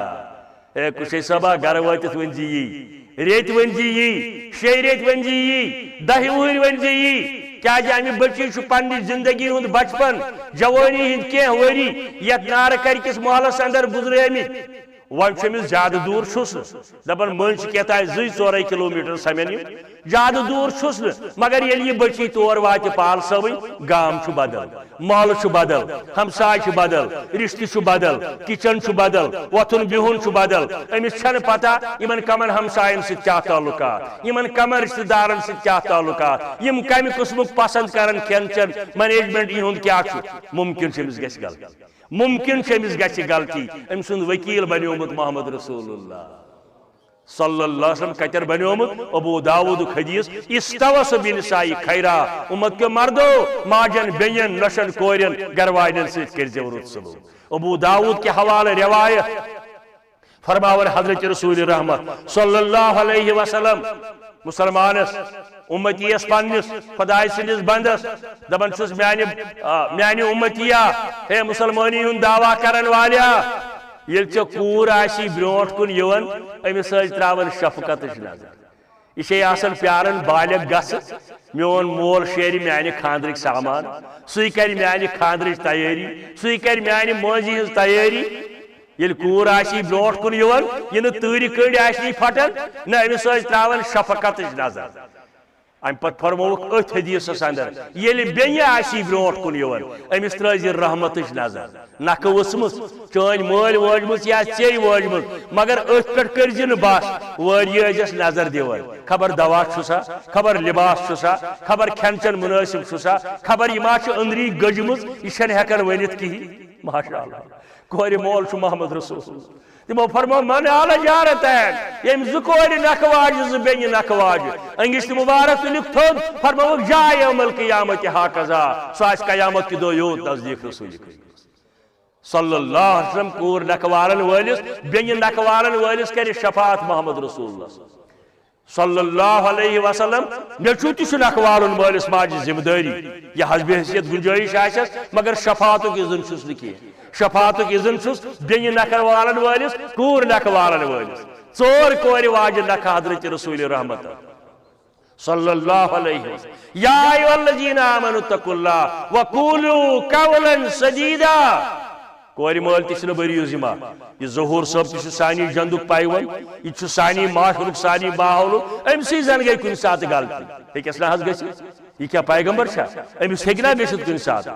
اے کُسے صٲبا گرٕ وٲتِتھ ؤنۍ زِ یی ریٚتۍ ؤنۍ زِ یی 6 ریٚتۍ ؤنۍ زِ یی 10 وُہٕرۍ ؤنۍ زِ یی کیٛازِ امہِ بٔچی چھُ پننہِ زندگی ہُنٛد بچپن جوٲنی ہٕنٛدۍ کینٛہہ ؤری یتھ نارٕ کِس محلس اندر گُزرٲمٕتۍ وۄنۍ چھُ أمِس زیادٕ دوٗر چھُس نہٕ دپان مٔنٛزۍ چھِ کیٛاہ 2-4 کِلوٗمیٖٹر سمن یِم زیادٕ دوٗر چھُس نہٕ مگر ییٚلہِ یہِ بٔچی تور واتہِ پال صٲبٕنۍ گام چھُ بدل محلہٕ چھُ بدل ہمساے چھُ بدل رشتہٕ چھُ بدل کچن چھُ بدل وۄتھُن بِہُن چھُ بدل أمِس چھنہٕ پتہ یِمن کمن ہمساین سۭتۍ کیٛاہ تعلقات یِمن کمن رشتہٕ دارن سۭتۍ کیٛاہ تعلقات یِم کمہِ قٕسمُک پسنٛد کرن کھٮ۪ن چٮ۪ن منیجمنٹ یِہُنٛد کیٛاہ چھُ ممکن چھُ أمِس گژھِ غلطی ممکن چھُ أمِس گژھِ غلطی أمۍ سُنٛد ؤکیٖل بنیومُت محمد رسول اللہ صلی اللہ علیہ وسلم کتر بنیومت ابو داود حدیث استوس بنسائی خیرا امت کے مردو ماجن بین نشن کورین گرواجن سے کرزیو رت سلوک ابو داود کے حوالے روایت فرماور حضرت رسول رحمت صلی اللہ علیہ وسلم مسلمانس امتی اس پنس خدای سندس بندس دبن چھس میانی امتیا ہے مسلمانی ہن دعویٰ کرن والیا یل چھ کور آسی برونٹ کن یون امس تراون شفقت نظر یہ آسان پیارن بالغ گس میون مول شیری میانہ خاندرک سامان سی کر میانہ خاندرچ تیاری سی کر میانہ ماضی ہز تیاری یل کور آسی برونٹ کن یون یہ تیری کڑ آسی پھٹن نہ امس تراون شفقت نظر ام پت فرموک ات حدیثس اندر یل بیہ آسی برونٹ کن یون امس ترازی رحمت نظر نکھ وسمت چون مول وجمت یا ژے وجمت مگر ات پہ کرزی بس وریس نظر دیوان خبر دوا چھسا خبر لباس چھسا خبر کھین چن مناسب چھسا خبر یہ ما اندری گجمت یہ ہیکن ونت کہین ماشاء اللہ کور مول محمد رسول تمو فرمو من آل جارت یم زکور نکواج زبین نکواج انگشت مبارک لکھ تھود فرمو جائے یوم القیامت ہاکذا ساس قیامت کی دو یوت نزدیک رسول صلی اللہ علیہ وسلم کور نکوالن والس بین نکوالن والس کر شفاعت محمد رسول اللہ صلی اللہ علیہ وسلم مے چھوٹی چھ نکوالن والس ماجہ ذمہ داری یہ حسب حیثیت گنجائش آسس مگر شفاعت اذن چھس نکی شفاعت اذن چھس بین نکوالن والس کور نکوالن والس ژور کور واجہ نکھ حضرت رسول رحمت صلی اللہ علیہ وسلم یا ایھا الذین آمنوا اتقوا اللہ وقولوا قولا سدیدا کور مول تہ بریو ذمہ یہ ظہور صاحب تہ سانی جندک پائیون یہ سانی معاشرک سانی ماحول ام سی زن گئی کن سات غلطی ہیکس نہ حض گژھِ یہ کیا پیغمبر چھا امس ہیکنا گژھت کن سات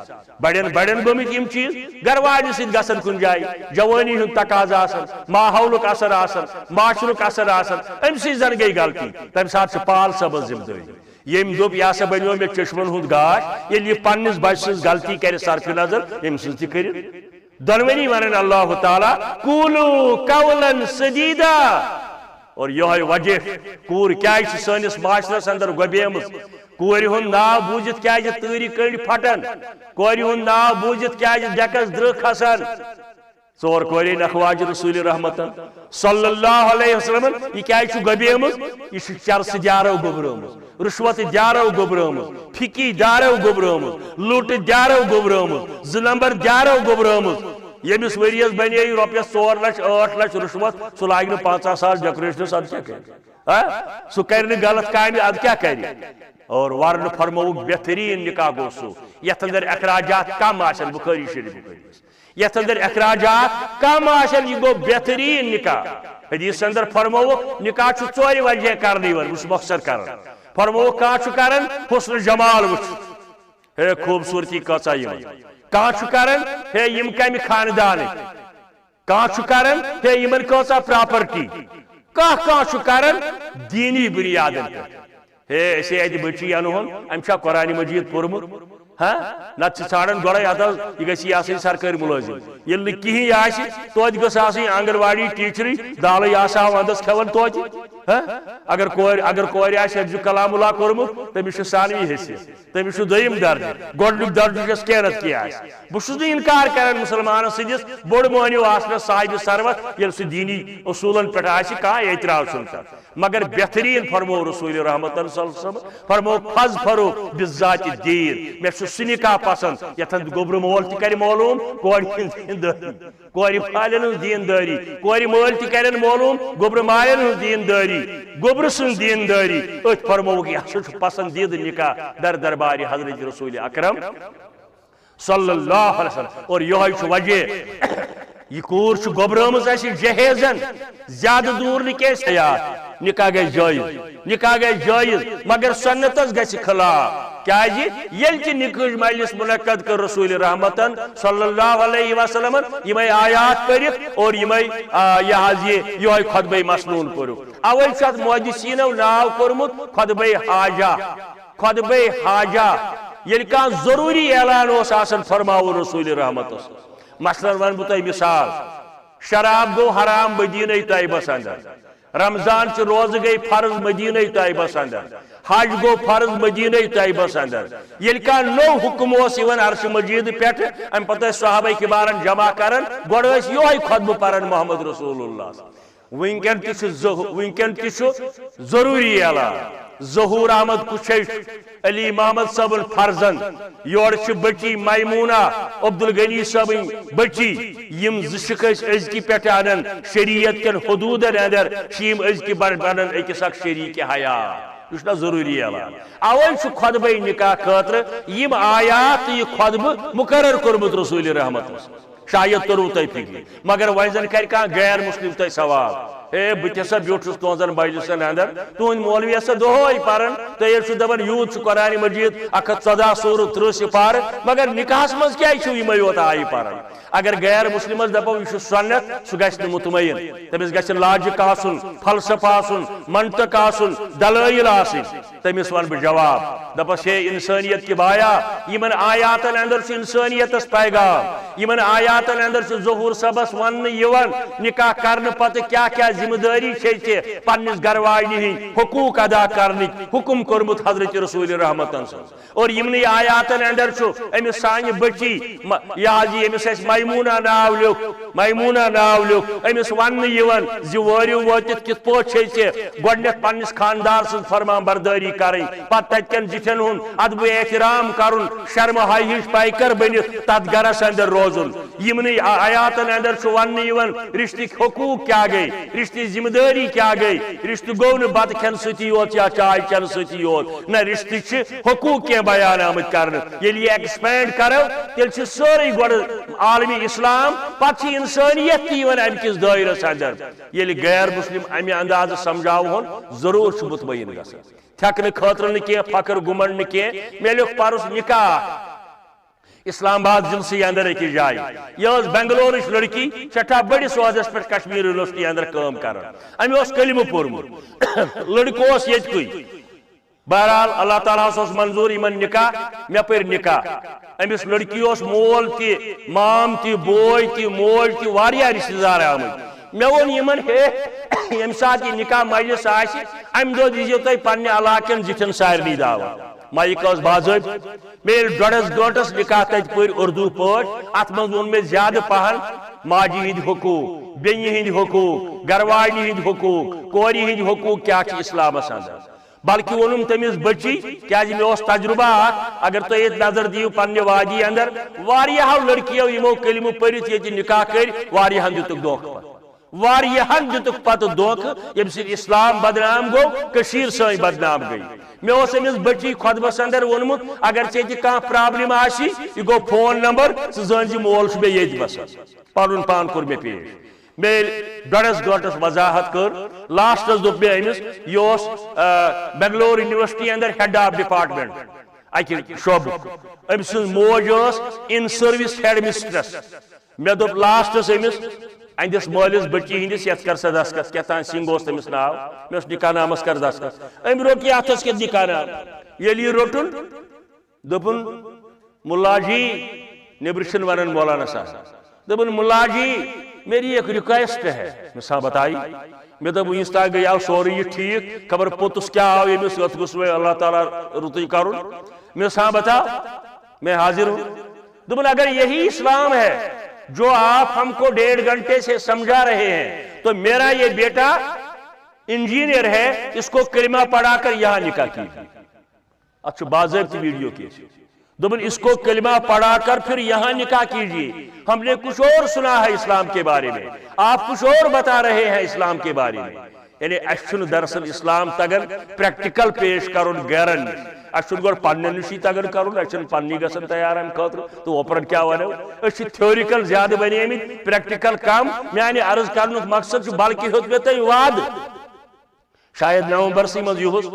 بڑین بڑین گمت یم چیز گر واجہ سۭتۍ گژھن کن جائے جوانی ہند تقاضا آسان ماحولک اثر آسان معاشرک اثر آسان ام سی زن گئی غلطی تمہ سات پال صبس ذمہ داری یم دپ یہ سا بنیو مے چشمن ہند گاش ییٚلہِ یہ پننس بچہ سٕنٛز غلطی کرِ صرف نظر ام سٕنٛز تہِ کٔرِتھ دونونی ونن اللہ تعالی قولوا قولا سدیدا اور یہ وجہ کور کیا سنس معاشرس اندر گبیمت کور ہند ناو بوزت کیا تیری کڑ پھٹن کور ہند ناو بوزت کیا ڈیکس در کھسان ژور کور نکھواج رسول رحمت صلی اللہ علیہ وسلم یہ کیا گبیمت یہ چرس دیارو گبرمت رشوت دیارو گبرمت پھکی دیارو گبرمت لوٹ دیارو گبرمت ز نمبر دیارو گبرمت یمس وریس بنے رۄپیس 4 لچھ 8 لچھ رشوت سہ لاگ 50 ساس ڈیکوریشنس اد کیا کر سہ کر غلط کامہ اد کیا کر اور ورن فرموک بہترین نکاح گو سہ یتھ اندر اخراجات کم آسن بخاری شریف یتھ اندر اخراجات کم آسن یہ گو بہترین نکاح حدیث اندر فرموک نکاح چھ ژور وجہ کرنے اس مقصد کر فرموک کان کرن حسن جمال وچ ہے خوبصورتی کچا کان کرن ہے یم کم خاندان کان کرن ہے یمن کچا پراپرٹی کان کرن دینی بنیادن پہ ہے اسے ات بچی انہن امشا قرآن مجید پورمت ہاں نت ژھانڈن گوڑے ات یہ گژھِ آسٕنۍ سرکٲرۍ مُلٲزِم ییٚلہِ نہٕ کِہیٖنۍ آسہِ توتہِ گٔژھ آسٕنۍ آنگن واڑی ٹیٖچرٕے دالٕے آسہٕ ہا ونٛدس کھٮ۪وان توتہِ اگر کورِ آسہِ حفظ کلام اللہ کوٚرمُت تٔمِس چھُ ثانوی حیثیت تٔمِس چھُ دوٚیِم درجہِ گۄڈنیُک درجہِ چھُس کینٛہہ نتہٕ کینٛہہ آسہِ بہٕ چھُس نہٕ اِنکار کران مُسلمانن سٕنٛدِس بوٚڑ مٲنِو آسنس صاحبِ ثروت ییٚلہِ سُہ دیٖنی اصوٗلن پٮ۪ٹھ آسہِ کانٛہہ اعتراض چھُنہٕ تتھ مگر بہترین فرمو رسول رحمت صلی اللہ علیہ وسلم فرمو فض فرو بذات الدین مے چھُ سُہ نکاح پسند یتھن گوبر مول تہِ کرِ معلوم کورِ ہٕنٛز دیندٲری کورِ پالین ہٕنٛز دیندٲری کورِ مٲلۍ تہِ کرن معلوم گوبر مالین ہٕنٛز دیندٲری گوبر سٕنٛز دیندٲری أتھۍ فرمووُکھ یہِ ہسا چھُ پسندیدٕ نکاح در دربارِ حضرت رسول اکرم صلی اللہ علیہ وسلم اور یہوے چھُ وجہ یہ کور چھ گوبرمز اسی جہیزن زیادہ دور نکیس حیات نکاح گئی جائز مگر سنتس گژھِ خلاف کیا جی یل چھ نکاح مجلس منعقد کر رسول رحمتن صلی اللہ علیہ وسلم یمے آیات پڑھت اور یمے یہ خطبہ مسنون پڑھو اول چھ محدثینو ناو کورمت خطبہ حاجہ یل کان ضروری اعلان اوس آسان فرماو رسول رحمتس مثلا ون بہ تہ مثال شراب گو حرام مدینہ طیبس اندر رمضان چ روز گئی فرض مدینہ طیبس اندر حج گو فرض مدینہ طیبس اندر یل کا نو حکم اس یوان عرش مجید پیٹھ ام پتہ صحابہ کبارن جمع کرن گوڑ اس یوہی خطبہ پرن محمد رسول اللہ ونکن تہ ضروری اعلان ظہور احمد کشش علی محمد صاحب فرزند یور بچی میمونہ عبدالغنی صاحب بچی یم زشکس ازکی پیٹھ انن شریعت کن حدودن اندر شیم ازکی بنن اکس اک شریک حیات یہ ضروری اعلان اوے خطبہ نکاح خاطر یم آیات یہ خطبہ مقرر کورمت رسول رحمت شاید ترو تہ فکر مگر وۄنۍ زن کر کانٛہہ غیر مسلم تہ سوال اے بہٕ ہسا بیوٗٹھُس تُہنٛزن مجلسن اندر تُہنٛدۍ مولوی ہسا دۄہے پران تُہۍ چھِو دپان یوٗت چھُ قرآن مجید 114 سورہ 30 سپارٕ مگر نکاحس منٛز کیٛازِ چھِو یِمے یوت آیہِ پران اگر غیر مسلمس دپو یہ سنت سہ گژھِ نہٕ مطمئن تٔمِس گژھِ لاجک آسُن فلسفہ آسُن منطق آسُن دلائل آسٕنۍ تٔمِس ون بہٕ جواب دپس ہے انسانیت کے بایا یمن آیاتن اندر چھ انسانیتس پیغام یمن آیاتن اندر چھ ظہور صبس ون یوان نکاح کرنے پتہ کیا کیا ذمہ داری چھ پنس گھر واجنہ ہند حقوق ادا کرنے حکم کورمت حضرت رسول رحمت اور یمن آیاتن اندر چھ امس سانہ بچی یہ امس میمونہ ناو لیوک امس ون یوان زِ وٲرِو وٲتِتھ کِتھ پٲٹھۍ چھے گۄڈنیتھ پنس خاندار سٕنٛز فرمان بردٲری کرٕنۍ پتہٕ تتہِ جتن ہند ادب احترام کرن شرم حیا ہش پیکر بنت تت گرس اندر روزن یمن آیاتن اندر ون رشتک حقوق کیا گئی رشتہ ذمہ داری کیا گئی رشتہ گو نا بت کھین ستی یوت یا چائے چین ستی یوت نہ رشتہ حقوق کی بیان آمت کرنے یل یہ ایکسپینڈ کرو تیل سوری گوڑ عالمی اسلام پتہ انسانیت تہ ام کس دائرس اندر یل غیر مسلم امہ انداز سمجھاو ضرور مطمئن گژھان تھکنے خاطر نہ کی فخر گمنڈ نہ کی مے لیوکھ پرس نکاح اسلام آباد ضلع اندر اکس جائے یہ بنگلورچ لڑکی سٹھا بڑس عہدس پہ کشمیر یونیورسٹی اندر کام کران امہ کلمہ پورمت لڑکہ یتکے بہرحال اللہ تعالیٰ اس منظور یمن نکاح مے پر نکاح امس لڑکی مول تہ مام تہ بوے تہ موج تہ واریاہ رشتہ دار آمت مے وون یمن ہے یم سات یہ نکاح مجلس آسہ امہ دۄہ دیزیو تُہۍ پننہِ علاقن زِٹھٮ۪ن سارنٕے دعوت مائک باضابطہ میل ڈوڑس گنٹس نکاح تت پور اردو پٲٹھۍ ات منٛز ووٚن مےٚ زیادٕ پہن ماجہِ ہٕنٛدۍ حقوٗق بیٚنہِ ہٕنٛدۍ حقوٗق گرواجنہِ ہٕنٛدۍ حقوٗق کورِ ہٕنٛدۍ حقوٗق کیٛاہ چھِ اسلامس اندر بلکہ وونم تمس بچی کیازِ مے تجربہ اگر تُہۍ ییٚتہِ نظر دِیِو پننہِ وادی اندر واریاہو لڑکیو یمو کلمہ پٔرِتھ ییٚتہِ نکاح کٔرۍ واریاہن دِتُکھ دھوکہٕ پتہٕ واریاہن دِتُکھ پتہٕ دھوکہٕ ییٚمہِ سۭتۍ اسلام بدنام گوٚو کٔشیٖر سٲنۍ بدنام گئی مے امس بچی خطبس اندر وونمت اگر ژےٚ کانٛہہ پرابلم آسی یہ گو فون نمبر ژٕ زٲنۍ زِ مول چھُ مےٚ ییٚتہِ بسان پنُن پان کوٚر مےٚ پیش مے ڈوڑس گنٹس وضاحت کر لاسٹس دپ مے امس یہ بنگلور یونیورسٹی اندر ہیڈ آف ڈپارٹمنٹ اکہ شعبہ ام سن موج ان سروس ہیڈ مسٹرس مے دپ لاسٹس امس اندس مالس بچی ہندس یت کر سا دستخط کیتان سنگھ اس تمس ناو مے نکاح نامس کر دستخط ام روٹ یہ اتس کے نکاح نام یل یہ روٹن دپن ملا جی نبرشن ونن مولانا صاحب دپن ملا جی میری ایک ریکویسٹ ہے میں بتائی میں دب ونس تک گئی آو سوری یہ ٹھیک خبر پوتس کیا آو یمس یت گوس اللہ تعالیٰ رتئی کرن میں بتا میں حاضر ہوں دپن اگر یہی اسلام ہے جو آپ ہم کو 1.5 گھنٹے سے سمجھا رہے ہیں تو میرا یہ بیٹا انجینئر ہے اس کو کلمہ پڑھا کر یہاں نکاح کیجیے اچھا باضابطہ ویڈیو کیجیے دبن اس کو کلمہ پڑھا کر پھر یہاں نکاح کیجیے ہم نے کچھ اور سنا ہے اسلام کے بارے میں آپ کچھ اور بتا رہے ہیں اسلام کے بارے میں یعنی اچھن دراصل اسلام تگن پریکٹیکل پیش کرن غیرن اچھن گوڑ پنن نشی تگن کرن اچھن پننی گسن تیار ہم خاطر تو اوپرن کیا ونو اچھ تھیوریکل زیادہ بنے میں پریکٹیکل کم میانی عرض کرنک مقصد بلکہ ہوت میں تے وعد شاید نومبر سی مز یہس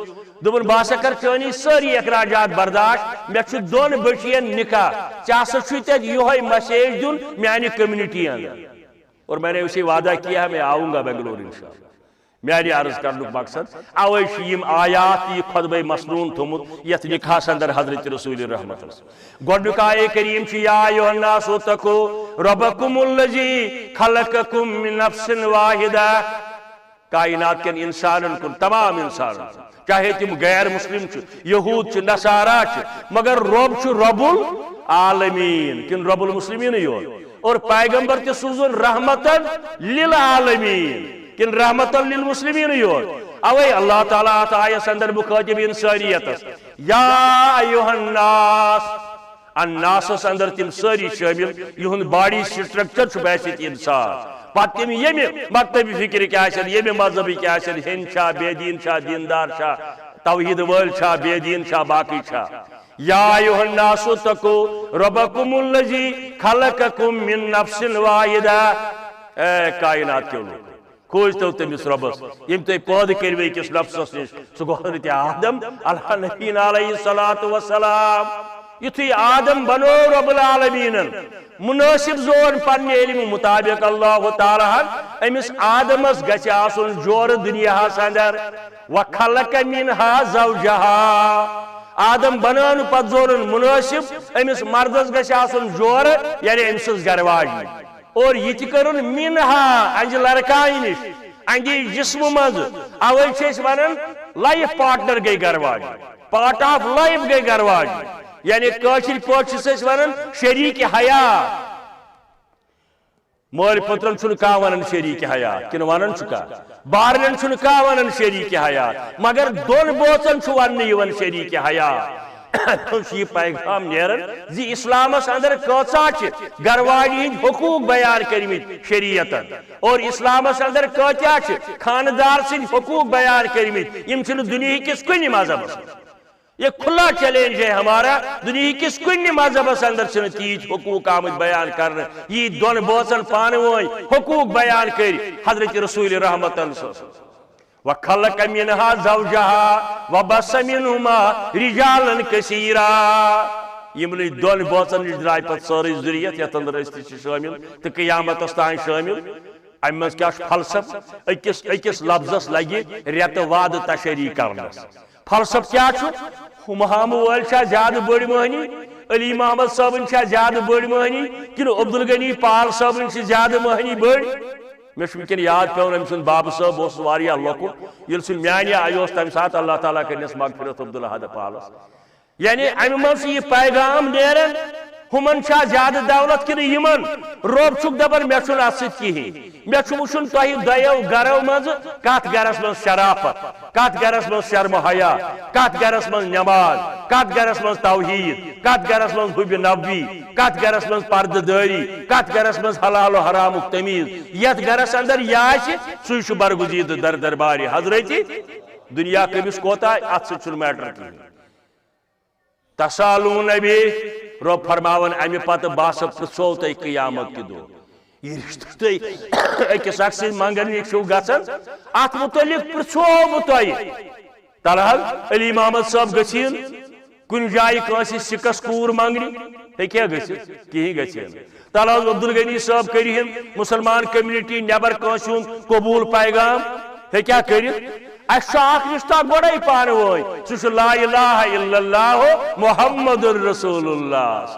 دبن باسا کر چانی ساری اخراجات برداشت میں چھ دون بچین نکاح چاسا چھتے یہ میسیج دن میانی کمیونٹی اندر اور میں نے اسے وعدہ کیا ہے میں آؤں گا بنگلور انشاءاللہ میاری عرض کرنے مقصد اوے شیم آیات یہ خطبہ مسنون تھمت یت نکاح اندر حضرت رسول رحمت گوڈنک آیے کریم چھ یا ایھا الناس اتقوا ربکم الذی خلقکم من نفس واحدہ کائنات کن انسانن کن تمام انسانن چاہے تم غیر مسلم یہود نصارا مگر رب رب العالمین کن رب المسلمین یوت اور پیغمبر تے سوزن رحمتن للعالمین کن رحمتن للمسلمین یوت اوے اللہ تعالیٰ آیت اندر مخاطب انسانیت یا ایوہ الناس الناس اندر تم ساری شامل یہن باڈی سٹرکچر باسط انسان پتہ تم یمہ مکتبی فکر کیا یمہ مذہبی کیا ہند بے دین دیندار توحید ول بے دین باقی یا ایوہ الناس اتقوا ربکم الذی خلقکم من نفس واحدہ اے کائنات کے لوگ کھوج تو تمس ربس یم تھی پود کرو کس نفسس نش سہ گو حضرت آدم علیہ نبی علیہ الصلوۃ والسلام یتھی آدم بنو رب العالمین مناسب زون پنہ علم مطابق اللہ تعالیٰ امس آدمس گژھِ آسن جور دنیا اندر وخلق منها زوجها آدم بنان پت زورن مناسب امس مردس گژھِ آسن جور یعنی امس گھر واجن اور یہ کرن منها انج لڑکائی نش انجی جسم مز اوے ونان لائف پارٹنر گئی گھر واجن پارٹ آف لائف گئی گھر واجن یعنی کاشر پہ ونان شریک حیات مول پترن چھن کا ونان شریک حیات کن ونان چھکا بارن چھن کا ونان شریک حیات مگر دون بوچن چھ ون یوان شریک حیات یہ پیغام نیرن زی اسلامس اندر کچا گھر واجی ہند حقوق بیان کرمت شریعتن اور اسلامس اندر کتیا خاندار سن حقوق بیان کرمت یم چھن دنیا کس کن مذہبس یہ کھلا چیلنج ہے ہمارا دنیا کس کن مذہبس اندر چھن تیج حقوق آمد بیان کرنے یہ دون بوچن پانوئی حقوق بیان کر حضرت رسول رحمت وخلق منها زوجها وبث منهما رجالا كثيرا یمن دون بوچن نش درائے پت ساری ذریت یت اندر اس شامل تو قیامت تان شامل ام مز کیا فلسف اکس لفظس لگی ریت واد تشریح کرنس فلسف کیا محمد وول زیادہ بڑ مہنی علی محمد صابن زیادہ بڑ مہنی کن عبدالغنی پال صابن زیادہ مہنی بڑ میں ونکن یاد پیون ام سن باب صاحب اس واریاہ لۄکُٹ ییٚلہِ سُہ میانہِ آیہِ اوس تمہِ ساتہٕ اللہ تعالیٰ کٔرنس مغفرت عبدالحد پالس یعنی امہِ منٛز چھُ یہِ پیغام نیران ہمن چھا زیادہ دولت کن یمن روب چھُکھ دپان مےٚ چھُنہٕ اتھ سۭتۍ کِہیٖنۍ مےٚ چھُ وٕچھُن تۄہہِ دۄیو گرو منٛزٕ کتھ گرس منٛز شرافت کتھ گرس منٛز شرم حیا کتھ گرس منٛز نماز کتھ گرس منٛز توحید کتھ گرس منٛز حب نبوی کتھ گرس منٛز پردٕ دٲری کتھ گرس منٛز حلال و حرامُک تمیٖز یتھ گرس اندر یہِ آسہِ سُے چھُ برگزیدٕ در دربارِ حضرت دنیا کٔمِس کوتاہ اتھ سۭتۍ چھُنہٕ میٹر کِہیٖنۍ تسالون نبی رب فرماون امہ پتہ باسا پرژھو تہ قیامت کہ دو یہ رشتہ تہ اکس اکھ سۭتۍ منگن چھو گژھان ات متعلق پرژھو بہ تۄہہِ تلحظ علی محمد صاحب گژھین کن جائے کٲنٛسہِ سکس کوٗر منگنہِ ہیٚکیٛاہ گٔژھِتھ کِہیٖنۍ گژھِ تلحظ عبدالغنی صاحب کرہن مسلمان کمیونٹی نیبر کٲنٛسہِ ہُنٛد قبوٗل پیغام ہیٚکیٛاہ کٔرِتھ اس اخ رشتہ گوڑے پانوئی سہ لا الہ الا اللہ محمد رسول اللہ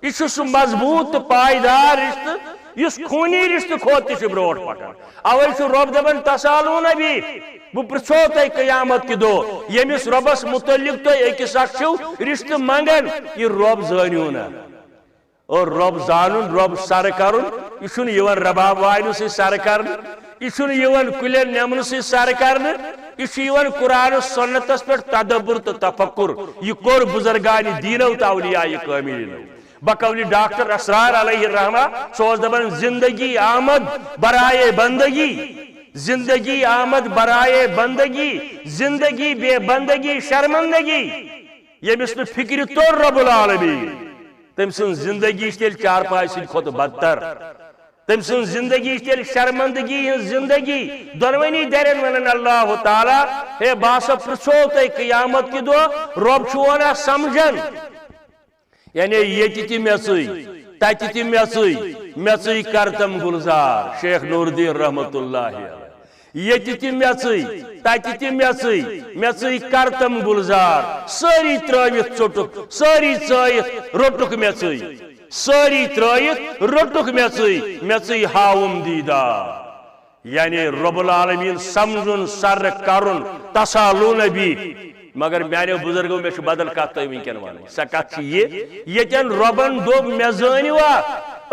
یہ سہ مضبوط پائیدار رشتہ اس خونی رشتہ کھوت تہ بروٹ پکان اوے رب دپان تسالون نبی بہ پرژھو تہ قیامت کہ دو یمس ربس متعلق تہ اکس اکھ چھو رشتہ منگن یہ رب زانیو نا اور رب زانن رب سر کرن یہ چھُنہٕ یِوان رباب واینو سۭتۍ سر کرن یہ کلین نمن سی سر کرنے یہ قرآن سنتس پہ تدبر تو تفکر یہ کور بزرگان دینو تو اولیاء کاملینو بقول ڈاکٹر اسرار علیہ الرحمہ سوز دبن زندگی آمد برائے بندگی زندگی آمد برائے بندگی زندگی بے بندگی شرمندگی یہ مثل فکر تو رب العالمین تم سن زندگی تیل چار پائے سن خود بدتر تم سن زندگی تیل شرمندگی زندگی دونونی درن ونن اللہ تعالی ہے باسا پرژھو تہ قیامت کی دو رب چھُ ونان سمجھن یعنی ییٚتہِ تہِ مےٚ ژٕے تتہِ تہِ مےٚ ژٕے مےٚ ژٕے کرتم گلزار شیخ نور الدین رحمت اللہ ییٚتہِ تہِ مےٚ ژٕے تتہِ تہِ مےٚ ژٕے مےٚ ژٕے کرتم گلزار سٲری ترٲوِتھ ژوٚٹُکھ سٲری ژٲیِتھ روٚٹُکھ مےٚ ژٕے ساری ترائیت روٹک میں ژٕے ہاوُم دیدار یعنی رب العالمین سمجھن سر کرن تسالو نبی مگر میانو بزرگوں میں بدل کت تھی ونکین ون سا کت یتن ربن دوب مے زانوا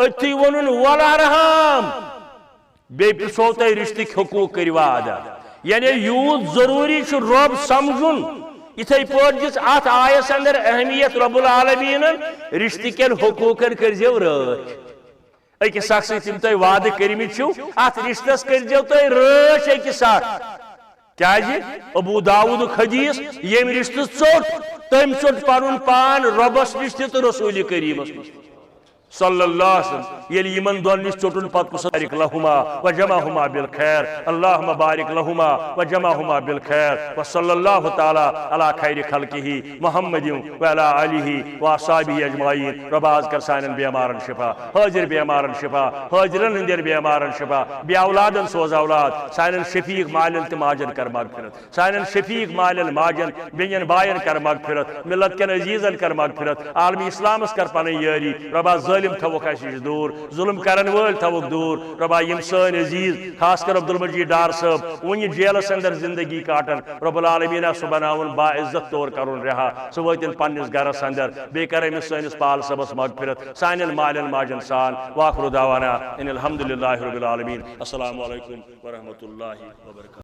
اتھی ونن ولارحام بی پرسو تھی رشتک حقوق کروا ادا یعنی یوت ضروری رب سمجھن اتھے پٲٹھۍ دِژ اتھ آیس اندر اہمیت رب العالمین رشتکین حقوقن کرزیو رٲچھ أکِس اکھ سۭتۍ یِم تۄہہِ وعدٕ کٔرمٕتۍ چھِو اتھ رشتس کرزیو تُہۍ رٲچھ أکِس اکھ کیازِ ابو داؤدُک حدیث یم رشتہ ژوٚٹ تٔمۍ ژوٚٹ پنُن پان رۄبس نِش تہِ تہٕ رسول کریمس نِش صلی اللہ علیہ وسلم یل یمن دون نش ژوٚٹُن پتہٕ کُس بارک لہما وجمعہما بالخیر اللہم بارک لہما وجمعہما بالخیر وصلی اللہ تعالی علی خیر خلقہ محمد وعلی آلہ واصحابہ اجمعین رب آز کر سانن بیمارن شفا حاضر بیمارن شفا حاضرن ہندین بیمارن شفا بے اولادن سوز اولاد سانن شفیق مالن تہ ماجن کر مغفرت سانن شفیق مالن ماجن بین بائن کر مغفرت ملت کن عزیزن کر مغفرت عالمی اسلامس کر پن یاری رب ظالم تھوک اس دور ظلم کرن ول تھوک دور ربا یم سن عزیز خاص کر عبدالمجید ڈار صاحب ون جیلس اندر زندگی کاٹن رب العالمین سہ بناون با عزت طور کرن رہا سہ واتن پنس گرس اندر بی کر امس سنس پال صبس مغفرت سانن مالن ماجن سان واخر دعوانا ان الحمد للہ رب العالمین السلام علیکم ورحمۃ اللہ وبرکاتہ.